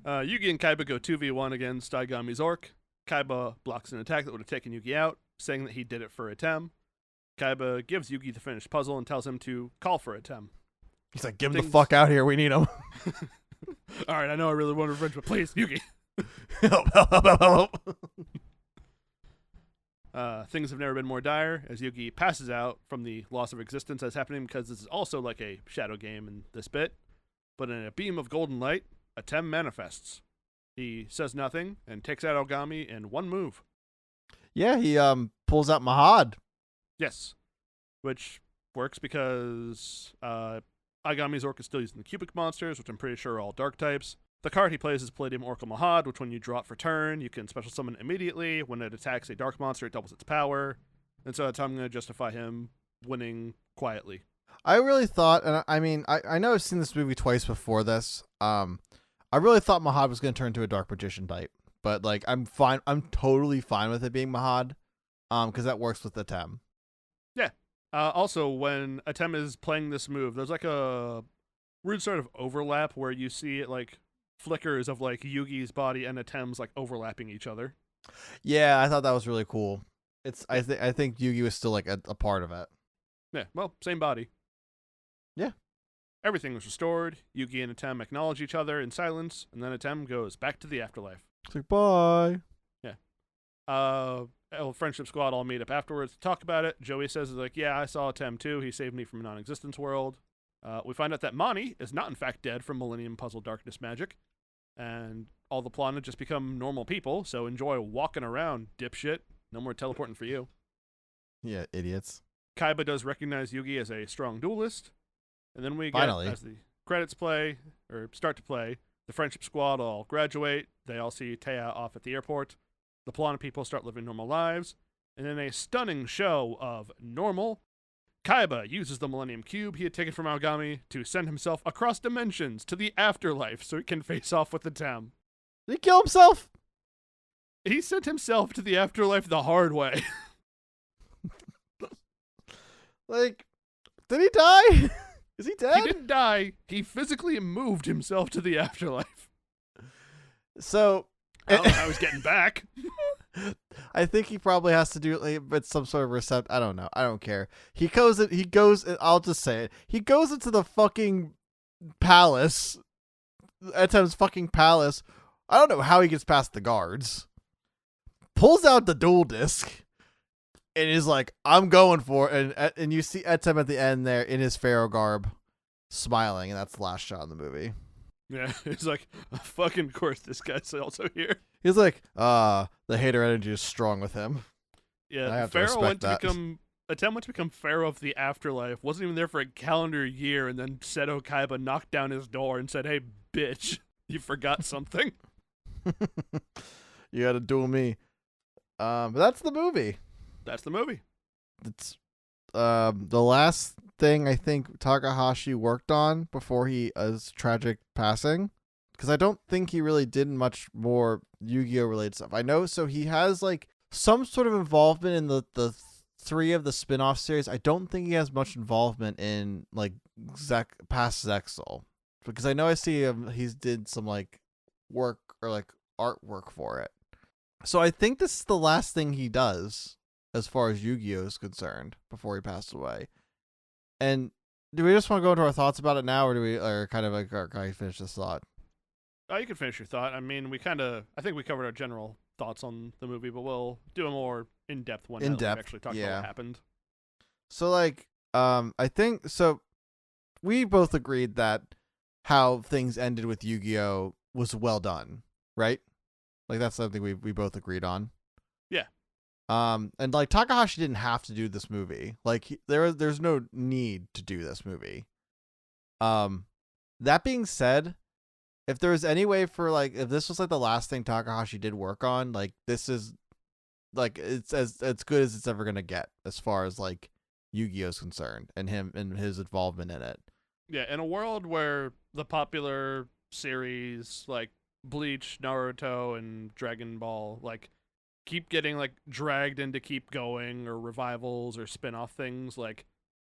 Yugi and Kaiba go 2v1 against Agami Zork. Kaiba blocks an attack that would have taken Yugi out, saying that he did it for Atem. Kaiba gives Yugi the finished puzzle and tells him to call for Atem. He's like, give him the fuck out here. We need him. All right, I know I really want revenge, but please, Yugi. help. Things have never been more dire as Yugi passes out from the loss of existence that's happening, because this is also like a shadow game in this bit. But in a beam of golden light, Atem manifests. He says nothing and takes out Agami in one move. Yeah, he pulls out Mahad. Yes. Which works because Agami Zork is still using the cubic monsters, which I'm pretty sure are all dark types. The card he plays is Palladium Oracle Mahad, which when you draw it for turn, you can special summon immediately. When it attacks a dark monster, it doubles its power. And so that's how I'm going to justify him winning quietly. I really thought, and I mean, I know I've seen this movie twice before this. I really thought Mahad was going to turn into a dark magician type, but like I'm fine. I'm totally fine with it being Mahad, because that works with Atem. Yeah. Also, when Atem is playing this move, there's like a weird sort of overlap where you see it like flickers of like Yugi's body and Atem's like overlapping each other. Yeah, I thought that was really cool. I think Yugi was still like a part of it. Yeah, well, same body. Yeah. Everything was restored. Yugi and Atem acknowledge each other in silence, and then Atem goes back to the afterlife. It's like, bye. Friendship Squad all meet up afterwards to talk about it. Joey says, like, yeah, I saw Atem too. He saved me from a non-existence world. We find out that Mani is not in fact dead from Millennium Puzzle Darkness magic, and all the Plana just become normal people, so enjoy walking around, dipshit. No more teleporting for you. Yeah, idiots. Kaiba does recognize Yugi as a strong duelist, and then we get, Finally. as the credits start to play, the Friendship Squad all graduate. They all see Taya off at the airport. The Plana people start living normal lives, and in a stunning show of normal, Kaiba uses the Millennium Cube he had taken from Agami to send himself across dimensions to the afterlife so he can face off with Atem. Did he kill himself? He sent himself to the afterlife the hard way. Like, did he die? Is he dead? He didn't die. He physically moved himself to the afterlife. So I don't know how he's getting back. I think he probably has to do it with some sort of recept. I don't know. I don't care. He goes. I'll just say it. He goes into the fucking palace. Etem's fucking palace. I don't know how he gets past the guards. Pulls out the dual disc. And is like, I'm going for it. And you see Etem at the end there in his pharaoh garb, smiling, and that's the last shot in the movie. Yeah, he's like, fucking course, this guy's also here. He's like, the hater energy is strong with him. Yeah, I have to Pharaoh respect went that. to Etem went to become Pharaoh of the Afterlife, wasn't even there for a calendar year, and then Seto Kaiba knocked down his door and said, hey, bitch, you forgot something. You gotta duel me. But that's the movie. That's the movie. It's the last thing I think Takahashi worked on before his tragic passing, because I don't think he really did much more Yu-Gi-Oh related stuff. I know, so he has like some sort of involvement in the three of the spin-off series. I don't think he has much involvement in like past Zexal, because I know I see he's did some like work or like artwork for it. So I think this is the last thing he does as far as Yu-Gi-Oh is concerned before he passed away. And do we just want to go into our thoughts about it now, or kind of like, can I finish this thought? Oh, you can finish your thought. I mean, I think we covered our general thoughts on the movie, but we'll do a more in-depth one. In-depth, actually talk about what happened. So like, I think, so we both agreed that how things ended with Yu-Gi-Oh was well done, right? Like that's something we both agreed on. Yeah. And like Takahashi didn't have to do this movie. Like there's no need to do this movie. That being said, if there was any way for like, if this was like the last thing Takahashi did work on, like this is like, it's as good as it's ever going to get as far as like Yu-Gi-Oh is concerned and him and his involvement in it. Yeah. In a world where the popular series like Bleach, Naruto, and Dragon Ball, like, keep getting like dragged into keep going or revivals or spin-off things, like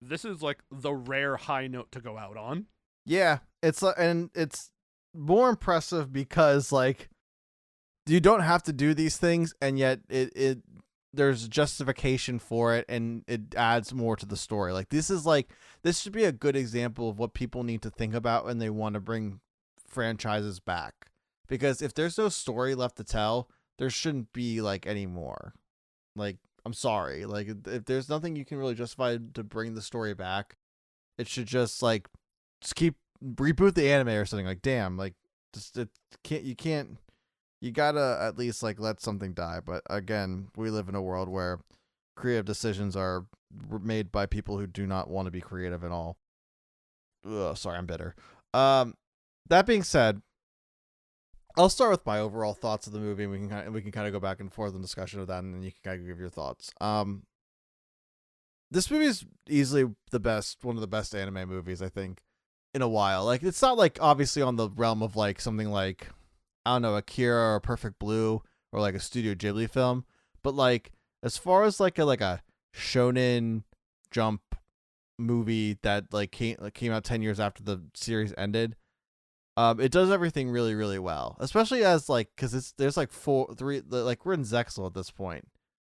this is like the rare high note to go out on. Yeah, it's and it's more impressive because like you don't have to do these things, and yet it there's justification for it, and it adds more to the story. Like this should be a good example of what people need to think about when they want to bring franchises back, because if there's no story left to tell, there shouldn't be like any more. Like, I'm sorry. Like, if there's nothing you can really justify to bring the story back, it should just like keep reboot the anime or something. Like, damn, like you gotta at least like let something die. But again, we live in a world where creative decisions are made by people who do not want to be creative at all. Ugh, sorry, I'm bitter. That being said, I'll start with my overall thoughts of the movie, and we can kind of go back and forth in discussion of that, and then you can kind of give your thoughts. This movie is easily one of the best anime movies I think in a while. Like, it's not like obviously on the realm of like something like, I don't know, Akira or Perfect Blue or like a Studio Ghibli film, but like as far as like a Shonen Jump movie that like came out 10 years after the series ended. It does everything really, really well, especially as like, because there's like like we're in Zexal at this point,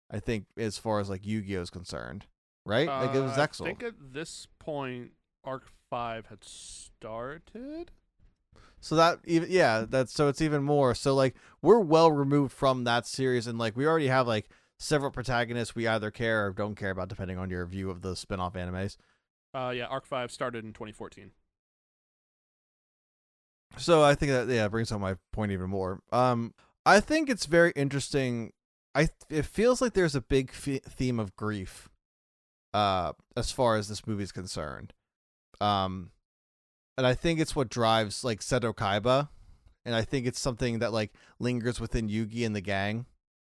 I think, as far as like Yu-Gi-Oh is concerned, right? Like it was Zexal. I think at this point, Arc 5 had started. So so it's even more. So like we're well removed from that series, and like we already have like several protagonists we either care or don't care about, depending on your view of the spin-off animes. Yeah, Arc 5 started in 2014. So I think that brings home my point even more. I think it's very interesting. It feels like there's a big theme of grief, as far as this movie is concerned. And I think it's what drives like Seto Kaiba, and I think it's something that like lingers within Yugi and the gang.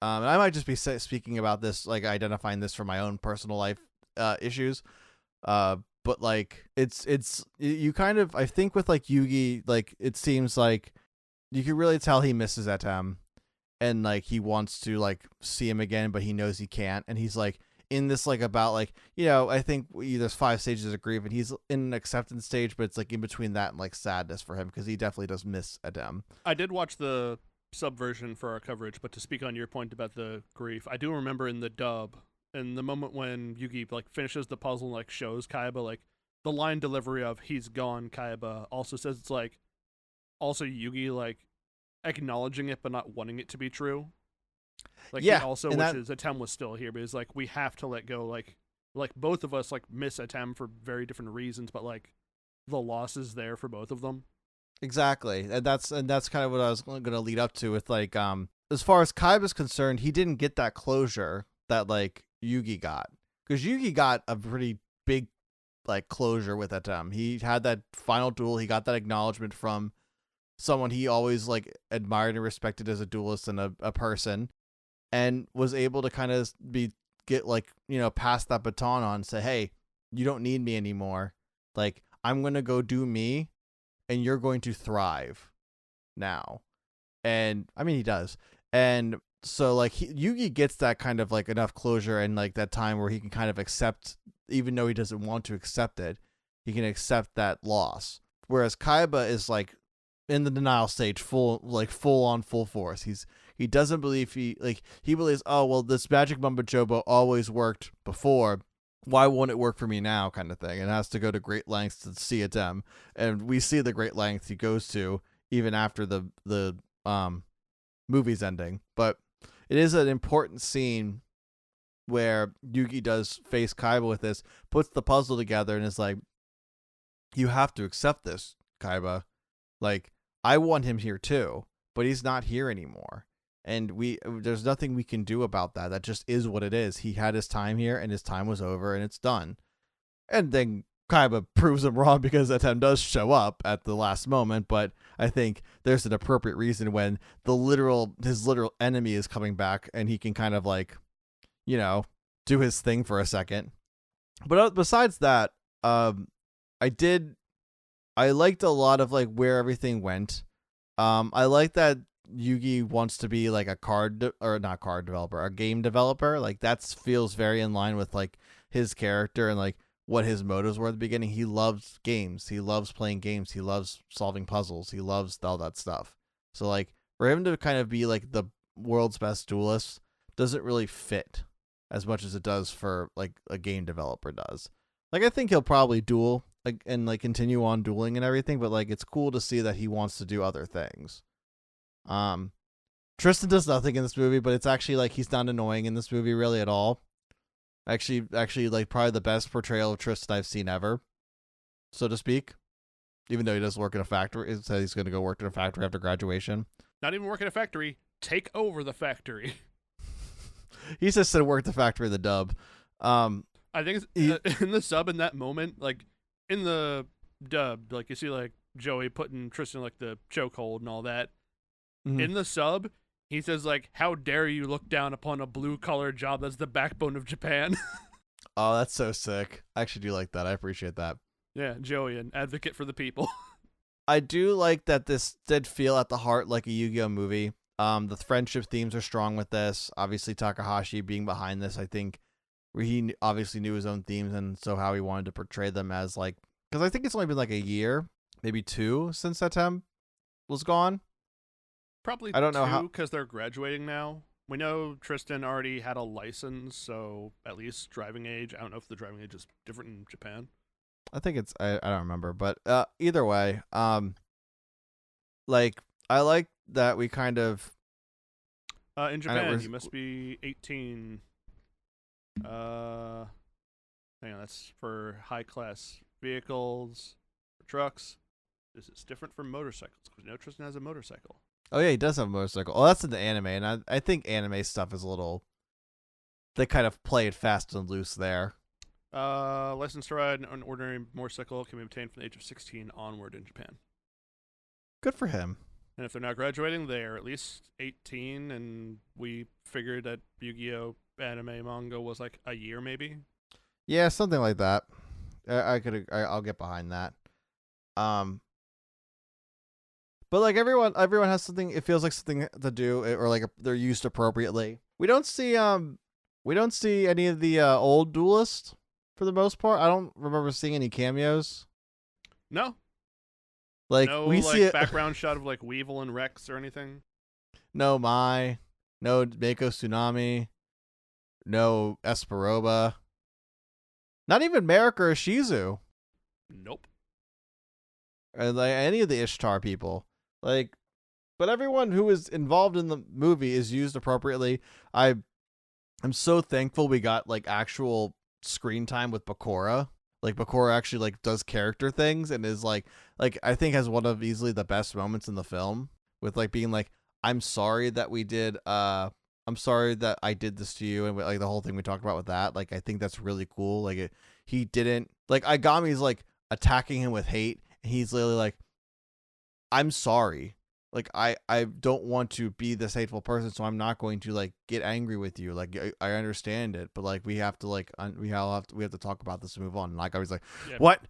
And I might just be speaking about this, like identifying this from my own personal life issues. But like it's you kind of, I think with like Yugi, like it seems like you can really tell he misses Etem, and like he wants to like see him again, but he knows he can't, and he's like in this like about like, I think there's 5 stages of grief, and he's in an acceptance stage, but it's like in between that and like sadness for him because he definitely does miss Adem. I did watch the subversion for our coverage, but to speak on your point about the grief, I do remember in the dub, in the moment when Yugi like finishes the puzzle and like shows Kaiba, like the line delivery of "he's gone," Kaiba also says it's like also Yugi like acknowledging it but not wanting it to be true. Like he also wishes Atem was still here, but he's like, we have to let go. Like both of us like miss Atem for very different reasons, but like the loss is there for both of them. Exactly, and that's kind of what I was going to lead up to with like as far as Kaiba's concerned, he didn't get that closure that like Yugi got, because Yugi got a pretty big like closure with Atem. He had that final duel. He got that acknowledgement from someone he always like admired and respected as a duelist and a person, and was able to kind of get like, pass that baton on and say, hey, you don't need me anymore. Like, I'm going to go do me and you're going to thrive now. And I mean, he does. And so like Yugi gets that kind of like enough closure and like that time where he can kind of accept, even though he doesn't want to accept it, he can accept that loss. Whereas Kaiba is like in the denial stage, full on full force. He doesn't believe he believes, oh, well, this magic Mumbo Jumbo always worked before. Why won't it work for me now, kind of thing? And has to go to great lengths to see Atem. And we see the great lengths he goes to even after the movie's ending. But it is an important scene where Yugi does face Kaiba with this, puts the puzzle together, and is like, you have to accept this, Kaiba. Like, I want him here too, but he's not here anymore. And there's nothing we can do about that. That just is what it is. He had his time here, and his time was over, and it's done. And then Kaiba proves him wrong because Atem does show up at the last moment, but I think there's an appropriate reason when his literal enemy is coming back, and he can kind of like, do his thing for a second. But besides that, I liked a lot of like where everything went. I like that Yugi wants to be like a game developer. Like that feels very in line with like his character and like what his motives were at the beginning. He loves games. He loves playing games. He loves solving puzzles. He loves all that stuff. So like for him to kind of be like the world's best duelist doesn't really fit as much as it does for like a game developer does. Like I think he'll probably duel and like continue on dueling and everything, but like it's cool to see that he wants to do other things. Tristan does nothing in this movie, but it's actually like he's not annoying in this movie really at all. Actually like probably the best portrayal of Tristan I've seen ever, so to speak. Even though he does work in a factory, it says he's going to go work in a factory after graduation. Not even work in a factory, take over the factory. He just said work the factory in the dub. I think it's, in the sub in that moment, like in the dub, like you see like Joey putting Tristan like the chokehold and all that. Mm-hmm. In the sub, he says like, "How dare you look down upon a blue-collar job that's the backbone of Japan?" Oh, that's so sick. I actually do like that. I appreciate that. Yeah, Joey, an advocate for the people. I do like that this did feel at the heart like a Yu-Gi-Oh movie. The friendship themes are strong with this. Obviously, Takahashi being behind this, I think, where he obviously knew his own themes and so how he wanted to portray them as like, because I think it's only been like a year, maybe 2 since Atem was gone. Probably I don't know how, because they're graduating now. We know Tristan already had a license, so at least driving age. I don't know if the driving age is different in Japan. I think it's I don't remember, but either way, like I like that we kind of in Japan you must be 18. Hang on, that's for high class vehicles, for trucks. This is different from motorcycles because we know Tristan has a motorcycle. Oh yeah, he does have a motorcycle. Oh, that's in the anime, and I think anime stuff is a little. They kind of play it fast and loose there. License to ride an ordinary motorcycle can be obtained from the age of 16 onward in Japan. Good for him. And if they're not graduating, they are at least 18, and we figured that Yu-Gi-Oh! Anime manga was like a year maybe. Yeah, something like that. I'll get behind that. But But like everyone has something. It feels like something to do, or like they're used appropriately. We don't see any of the old duelists for the most part. I don't remember seeing any cameos. No. Like No, we like, see a background shot of like Weevil and Rex or anything. no Mai, no Mako Tsunami, no Esperoba, not even Merrick or Shizu, Nope. or like any of the Ishtar people. Like, but everyone who is involved in the movie is used appropriately. I'm so thankful we got like actual screen time with Bakura. Like Bakura actually like does character things and is like I think has one of easily the best moments in the film with like being like, I'm sorry that I'm sorry that I did this to you, and like the whole thing we talked about with that. Like I think that's really cool. Like he didn't like Agami's like attacking him with hate, and he's literally like, I'm sorry. Like I don't want to be this hateful person, so I'm not going to like get angry with you. Like I understand it, but like we have to like we have to talk about this and move on. And like I was like, what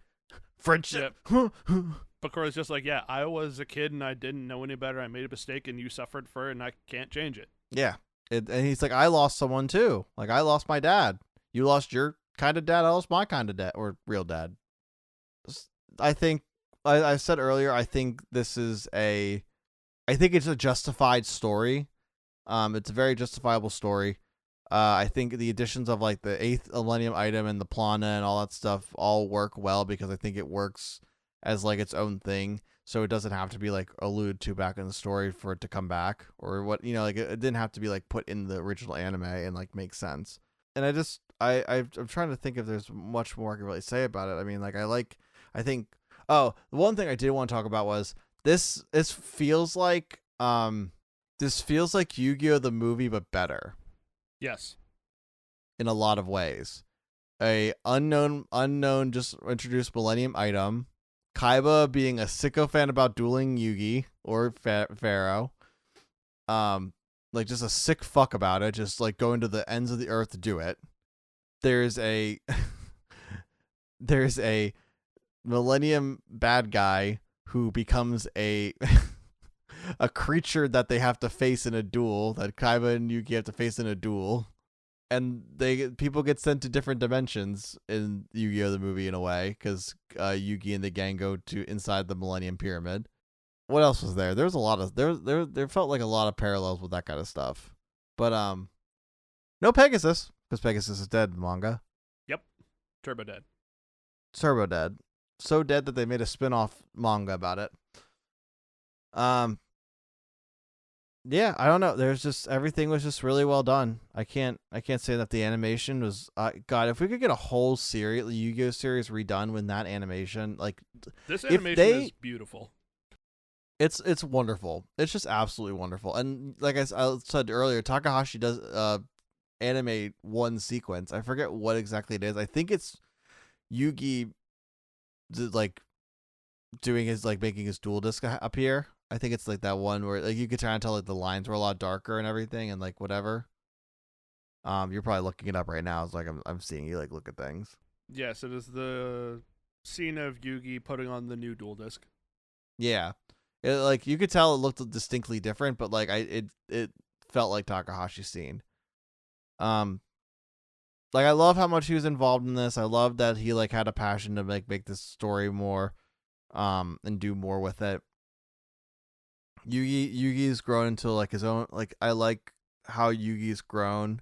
friendship? Bakura's just like, yeah, I was a kid and I didn't know any better. I made a mistake and you suffered for it, and I can't change it. Yeah, and he's like, I lost someone too. Like I lost my dad. You lost your kind of dad. I lost my kind of dad, or real dad. I think I said earlier. I think it's a justified story. It's a very justifiable story. I think the additions of like the 8th Millennium item and the Plana and all that stuff all work well because I think it works as like its own thing. So it doesn't have to be like alluded to back in the story for it to come back, or what, like it didn't have to be like put in the original anime and like make sense. And I'm trying to think if there's much more I can really say about it. I mean, like the one thing I did want to talk about was this feels like Yu-Gi-Oh! The movie, but better. Yes. In a lot of ways. A unknown just introduced Millennium item. Kaiba being a sycophant about dueling Yugi or Pharaoh. Like just a sick fuck about it, just like going to the ends of the earth to do it. There's a Millennium bad guy who becomes a creature that they have to face in a duel, that Kaiba and Yugi have to face in a duel. And people get sent to different dimensions in Yu-Gi-Oh! The movie in a way, because Yugi and the gang go to inside the Millennium Pyramid. What else was there? There was a lot of there felt like a lot of parallels with that kind of stuff. But no Pegasus, because Pegasus is dead in manga. Yep. Turbo dead. So dead that they made a spin-off manga about it. Yeah, I don't know. There's just everything was just really well done. I can't say that the animation was God, if we could get a whole series, the Yu-Gi-Oh! Series redone with that animation, like this animation is beautiful. It's wonderful. It's just absolutely wonderful. And like I said earlier, Takahashi does animate one sequence. I forget what exactly it is. I think it's Yugi like doing his like making his dual disc appear. I think it's like that one where like you could try and tell like the lines were a lot darker and everything and like whatever. You're probably looking it up right now. It's like I'm seeing you like look at things. Yes, it is the scene of Yugi putting on the new dual disc. Yeah, like you could tell it looked distinctly different, but like it felt like Takahashi's scene. Like I love how much he was involved in this. I love that he like had a passion to make this story more, and do more with it. Yugi's grown into like his own. Like I like how Yugi's grown.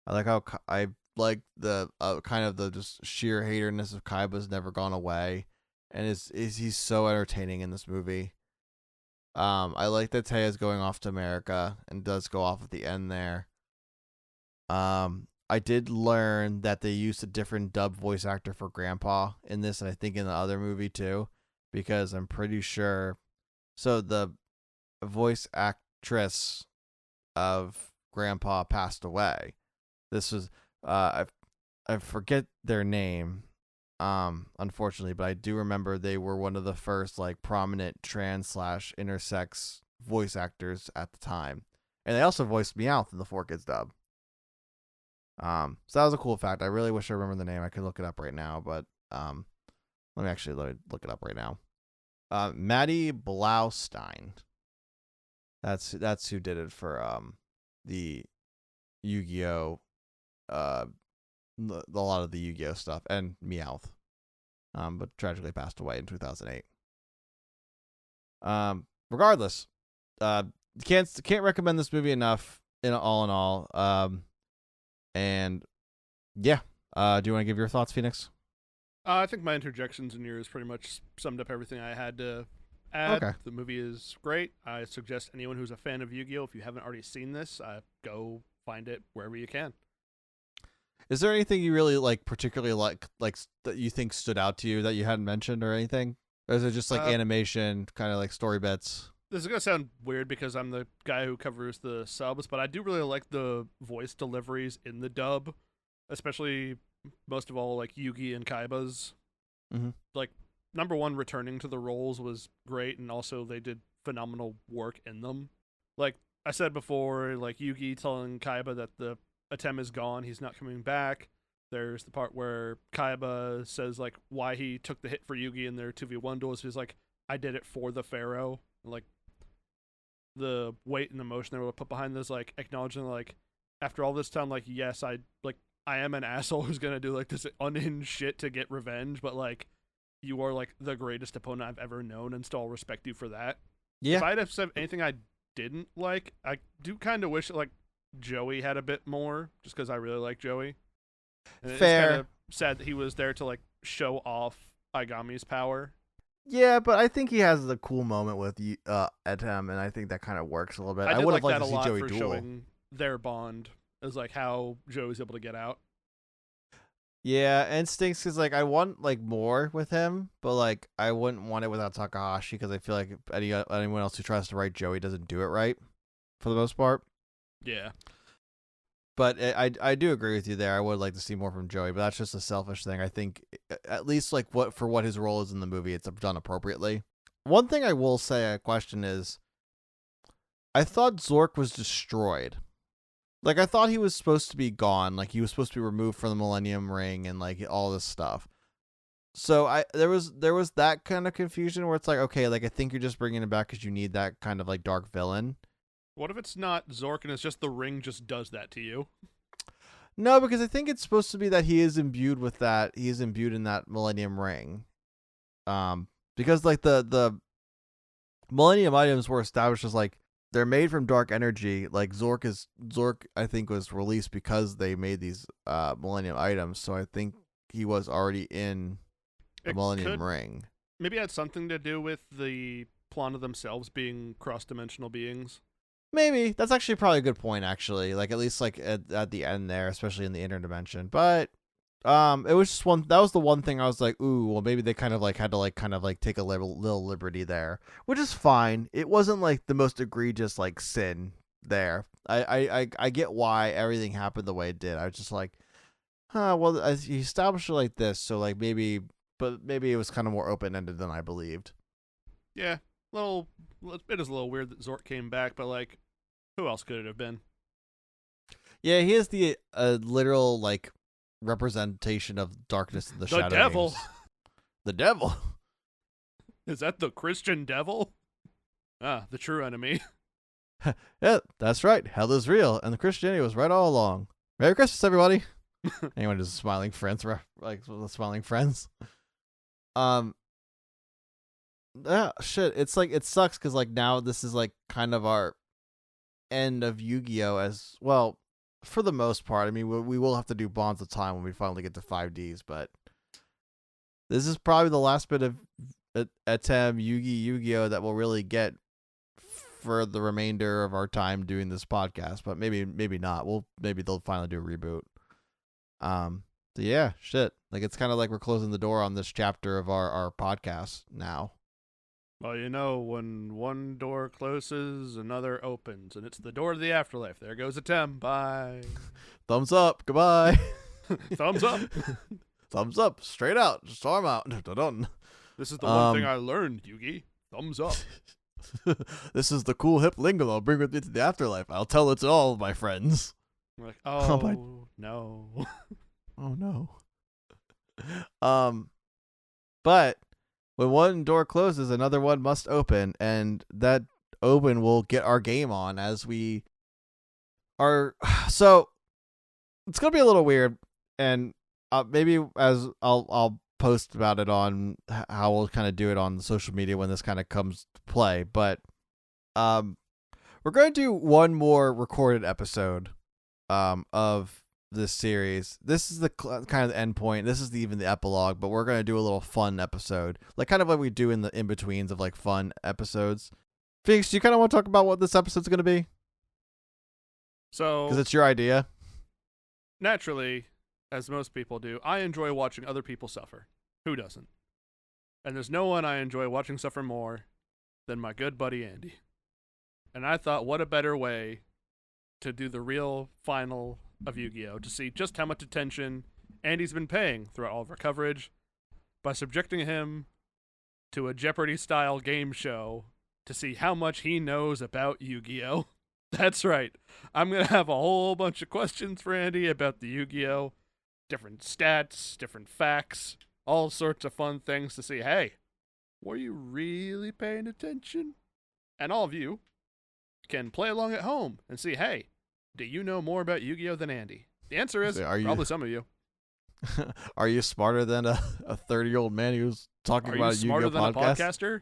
I like how the kind of the just sheer haterness of Kaiba's never gone away, and he's so entertaining in this movie. I like that Teia's going off to America and does go off at the end there. I did learn that they used a different dub voice actor for Grandpa in this, and I think in the other movie too, because I'm pretty sure. So the voice actress of Grandpa passed away. This was I forget their name, unfortunately, but I do remember they were one of the first like prominent trans/intersex voice actors at the time, and they also voiced Meowth in the 4Kids dub. So that was a cool fact. I really wish I remember the name. I could look it up right now, but let me look it up right now. Maddie Blaustein. That's who did it for the Yu-Gi-Oh, a lot of the Yu-Gi-Oh stuff, and Meowth, but tragically passed away in 2008. Regardless, can't recommend this movie enough. In all, and yeah, do you want to give your thoughts, Phoenix? I think my interjections in yours pretty much summed up everything I had to add. Okay. The movie is great. I suggest anyone who's a fan of Yu-Gi-Oh, if you haven't already seen this, go find it wherever you can. Is there anything you really particularly like that you think stood out to you that you hadn't mentioned or anything? Or is it just animation, kind of like story bits? This is going to sound weird because I'm the guy who covers the subs, but I do really like the voice deliveries in the dub, especially most of all Yugi and Kaiba's. Mm-hmm. Number one, returning to the roles was great, and also they did phenomenal work in them. Like I said before, Yugi telling Kaiba that the Atem is gone, he's not coming back. There's the part where Kaiba says why he took the hit for Yugi in their 2v1 duels. He's like, I did it for the Pharaoh. The weight and emotion they were put behind this, acknowledging after all this time, yes, I am an asshole who's gonna do this unhinged shit to get revenge, but you are the greatest opponent I've ever known, and still respect you for that. Yeah. If I'd have said anything I didn't like, I do kind of wish Joey had a bit more, just because I really like Joey. And Fair. It's kind of sad that he was there to show off Aigami's power. Yeah, but I think he has the cool moment with Atem, and I think that kind of works a little bit. I would like have liked that to a see lot Joey for duel. showing their bond as how Joey's able to get out. Yeah, Instincts is I want more with him, but I wouldn't want it without Takahashi, because I feel like anyone else who tries to write Joey doesn't do it right for the most part. Yeah. But I do agree with you there. I would like to see more from Joey, but that's just a selfish thing. I think at least what his role is in the movie, it's done appropriately. One thing I will say, a question is, I thought Zork was destroyed. I thought he was supposed to be gone. He was supposed to be removed from the Millennium Ring and all this stuff. So there was that kind of confusion where it's okay, I think you're just bringing him back because you need that kind of dark villain. What if it's not Zork and it's just the ring just does that to you? No, because I think it's supposed to be that he is imbued with that. He is imbued in that Millennium Ring. Because the Millennium items were established as they're made from dark energy. Zork I think was released because they made these Millennium items. So I think he was already in the Millennium Ring. Maybe it had something to do with the Plana themselves being cross-dimensional beings. Maybe. That's actually probably a good point, actually. At least at the end there, especially in the interdimension. But it was just that was the one thing I was ooh, well, maybe they kind of had to take a little liberty there, which is fine. It wasn't the most egregious sin there. I get why everything happened the way it did. I was just well, you established it like this, so maybe it was kind of more open-ended than I believed. Yeah, it is a little weird that Zork came back, but who else could it have been? Yeah, he is the literal representation of darkness in the shadow. The devil. The devil. Is that the Christian devil? Ah, the true enemy. Yeah, that's right. Hell is real, and the Christianity was right all along. Merry Christmas, everybody. Anyone who's smiling friends, the smiling friends. Shit. It's it sucks because now this is kind of our end of Yu-Gi-Oh as well. For the most part, I mean, we will have to do Bonds of Time when we finally get to 5Ds, but this is probably the last bit of Atem Yu-Gi-Oh that we'll really get for the remainder of our time doing this podcast. But maybe not. Maybe they'll finally do a reboot. So yeah, shit. It's kind of we're closing the door on this chapter of our podcast now. Well, when one door closes, another opens, and it's the door to the afterlife. There goes Atem. Bye. Thumbs up. Goodbye. Thumbs up. Thumbs up. Straight out. Just arm out. This is the one thing I learned, Yugi. Thumbs up. This is the cool hip lingo I'll bring with me to the afterlife. I'll tell it to all of my friends. I'm no. Oh, no. But when one door closes, another one must open, and that open will get our game on as we are. So it's gonna be a little weird, and maybe as I'll post about it on how we'll kind of do it on social media when this kind of comes to play. But we're going to do one more recorded episode of this series. This is the kind of the end point. This is even the epilogue, but we're going to do a little fun episode, like kind of what we do in the in-betweens of like fun episodes. Phoenix, do you kind of want to talk about what this episode's going to be? So, because it's your idea. Naturally, as most people do, I enjoy watching other people suffer. Who doesn't? And there's no one I enjoy watching suffer more than my good buddy Andy. And I thought, what a better way to do the real final of Yu-Gi-Oh! To see just how much attention Andy's been paying throughout all of our coverage by subjecting him to a Jeopardy-style game show to see how much he knows about Yu-Gi-Oh! That's right. I'm going to have a whole bunch of questions for Andy about the Yu-Gi-Oh! Different stats, different facts, all sorts of fun things to see, hey, were you really paying attention? And all of you can play along at home and see, hey, do you know more about Yu-Gi-Oh! Than Andy? The answer is probably some of you. Are you smarter than a 30-year-old man who's talking about a Yu-Gi-Oh! Are you smarter than a podcaster?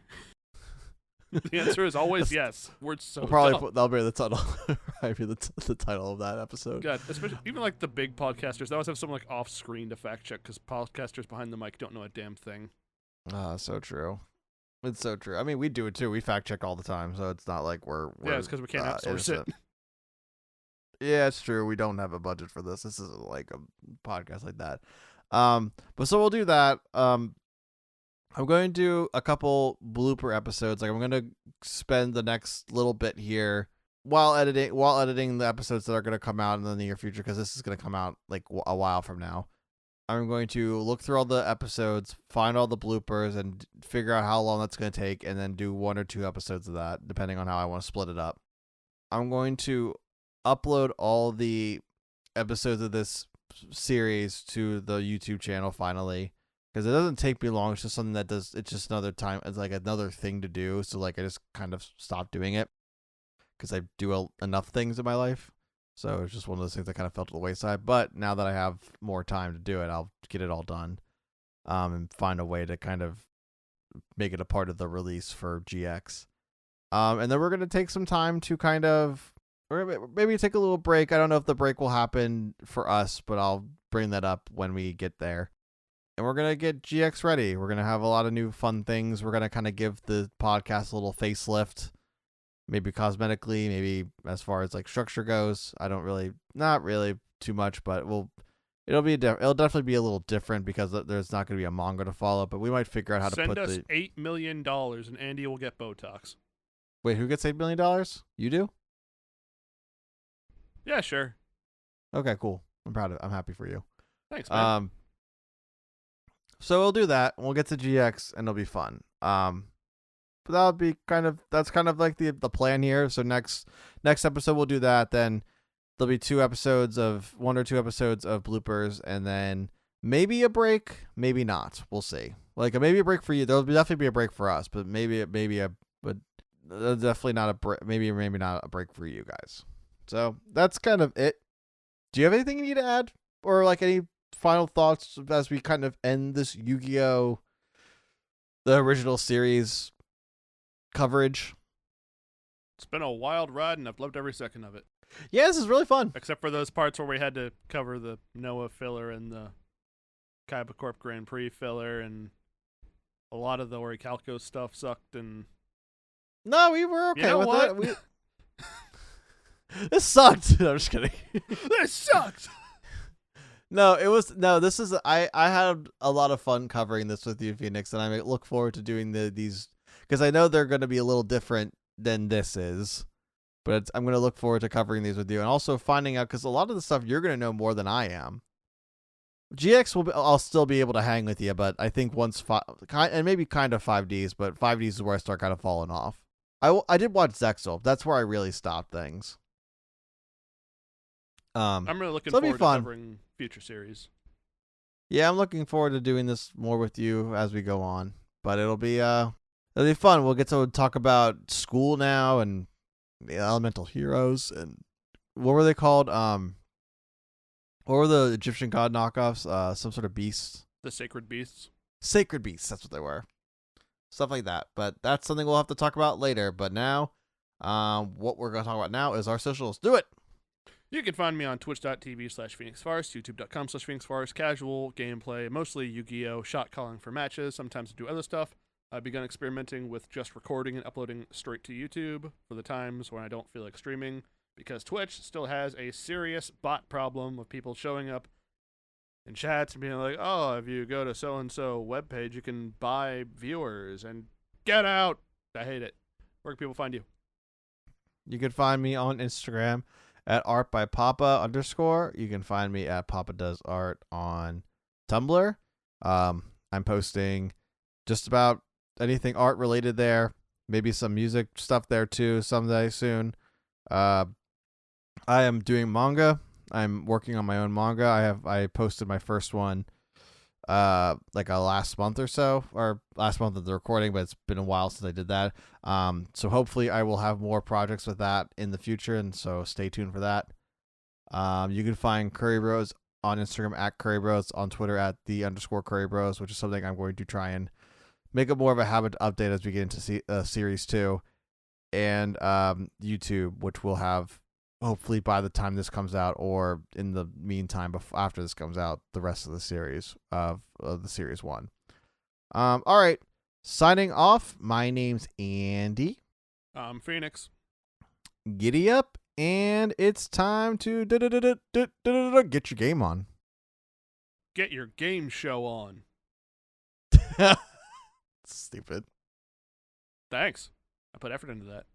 The answer is always yes. We're so that'll be the title. Probably the title of that episode. God, especially even like the big podcasters, they always have someone like off screen to fact check because podcasters behind the mic don't know a damn thing. So true. It's so true. I mean, we do it too. We fact check all the time, so it's not like we're it's because we can't outsource it. Yeah, it's true. We don't have a budget for this. This isn't like a podcast like that. But so we'll do that. I'm going to do a couple blooper episodes. Like I'm going to spend the next little bit here while editing the episodes that are going to come out in the near future, because this is going to come out like a while from now. I'm going to look through all the episodes, find all the bloopers, and figure out how long that's going to take, and then do 1 or 2 episodes of that, depending on how I want to split it up. I'm going to upload all the episodes of this series to the YouTube channel finally. Because it doesn't take me long. It's just something that it's just another time. It's like another thing to do. So like I just kind of stopped doing it because I do enough things in my life. So it's just one of those things that kind of fell to the wayside. But now that I have more time to do it, I'll get it all done and find a way to kind of make it a part of the release for GX. And then we're going to take some time to kind of, or maybe take a little break. I don't know if the break will happen for us, but I'll bring that up when we get there. And we're going to get GX ready. We're going to have a lot of new fun things. We're going to kind of give the podcast a little facelift, maybe cosmetically, maybe as far as like structure goes. Not really too much, but it'll definitely be a little different because there's not going to be a manga to follow, but we might figure out how to put Send us $8 million and Andy will get Botox. Wait, who gets $8 million? You do? Yeah, sure. Okay, cool. I'm happy for you. Thanks, man. So we'll do that. We'll get to GX and it'll be fun. But that's kind of like the plan here. So next episode we'll do that. Then there'll be 1 or 2 episodes of bloopers, and then maybe a break, maybe not. We'll see. Like maybe a break for you. There'll definitely be a break for us, but but definitely not a break. Maybe not a break for you guys. So that's kind of it. Do you have anything you need to add, or like any final thoughts as we kind of end this Yu-Gi-Oh! The original series coverage? It's been a wild ride, and I've loved every second of it. Yeah, this is really fun. Except for those parts where we had to cover the Noah filler and the Kaiba Corp Grand Prix filler, and a lot of the Orichalco stuff sucked. And no, we were okay with what? it. This sucked. No, I'm just kidding. This sucked. This is I had a lot of fun covering this with you, Phoenix, and I look forward to doing these because I know they're going to be a little different than this is, but I'm going to look forward to covering these with you and also finding out, because a lot of the stuff you're going to know more than I am. GX I'll still be able to hang with you, but I think and maybe kind of 5Ds, but 5Ds is where I start kind of falling off. I did watch Zexal. That's where I really stopped things. I'm really looking forward to covering future series. Yeah, I'm looking forward to doing this more with you as we go on. but it'll be fun. We'll get to talk about school now and the elemental heroes and what were they called? What were the Egyptian god knockoffs? Some sort of beasts. The sacred beasts. Sacred beasts. That's what they were. Stuff like that. But that's something we'll have to talk about later. But now, what we're going to talk about now is our socials. Do it. You can find me on twitch.tv/PhoenixForest, youtube.com/PhoenixForest, casual gameplay, mostly Yu-Gi-Oh! Shot calling for matches. Sometimes I do other stuff. I've begun experimenting with just recording and uploading straight to YouTube for the times when I don't feel like streaming, because Twitch still has a serious bot problem of people showing up in chats and being like, oh, if you go to so-and-so webpage, you can buy viewers, and get out! I hate it. Where can people find you? You can find me on Instagram at artbypapa_. You can find me at Papa Does Art on Tumblr. I'm posting just about anything art related there. Maybe some music stuff there too someday soon. I am doing manga. I'm working on my own manga. I posted my first one like a last month or so, or last month of the recording, but it's been a while since I did that. So hopefully I will have more projects with that in the future, and so stay tuned for that. You can find Kuribros on Instagram at Kuribros, on Twitter at @the_Kuribros, which is something I'm going to try and make it more of a habit to update as we get into series 2, and YouTube, which will have hopefully by the time this comes out, or in the meantime after this comes out, the rest of the series of the series 1. All right, signing off. My name's Andy. I'm Phoenix. Giddy up, and it's time to get your game on. Get your game show on. Stupid. Thanks. I put effort into that.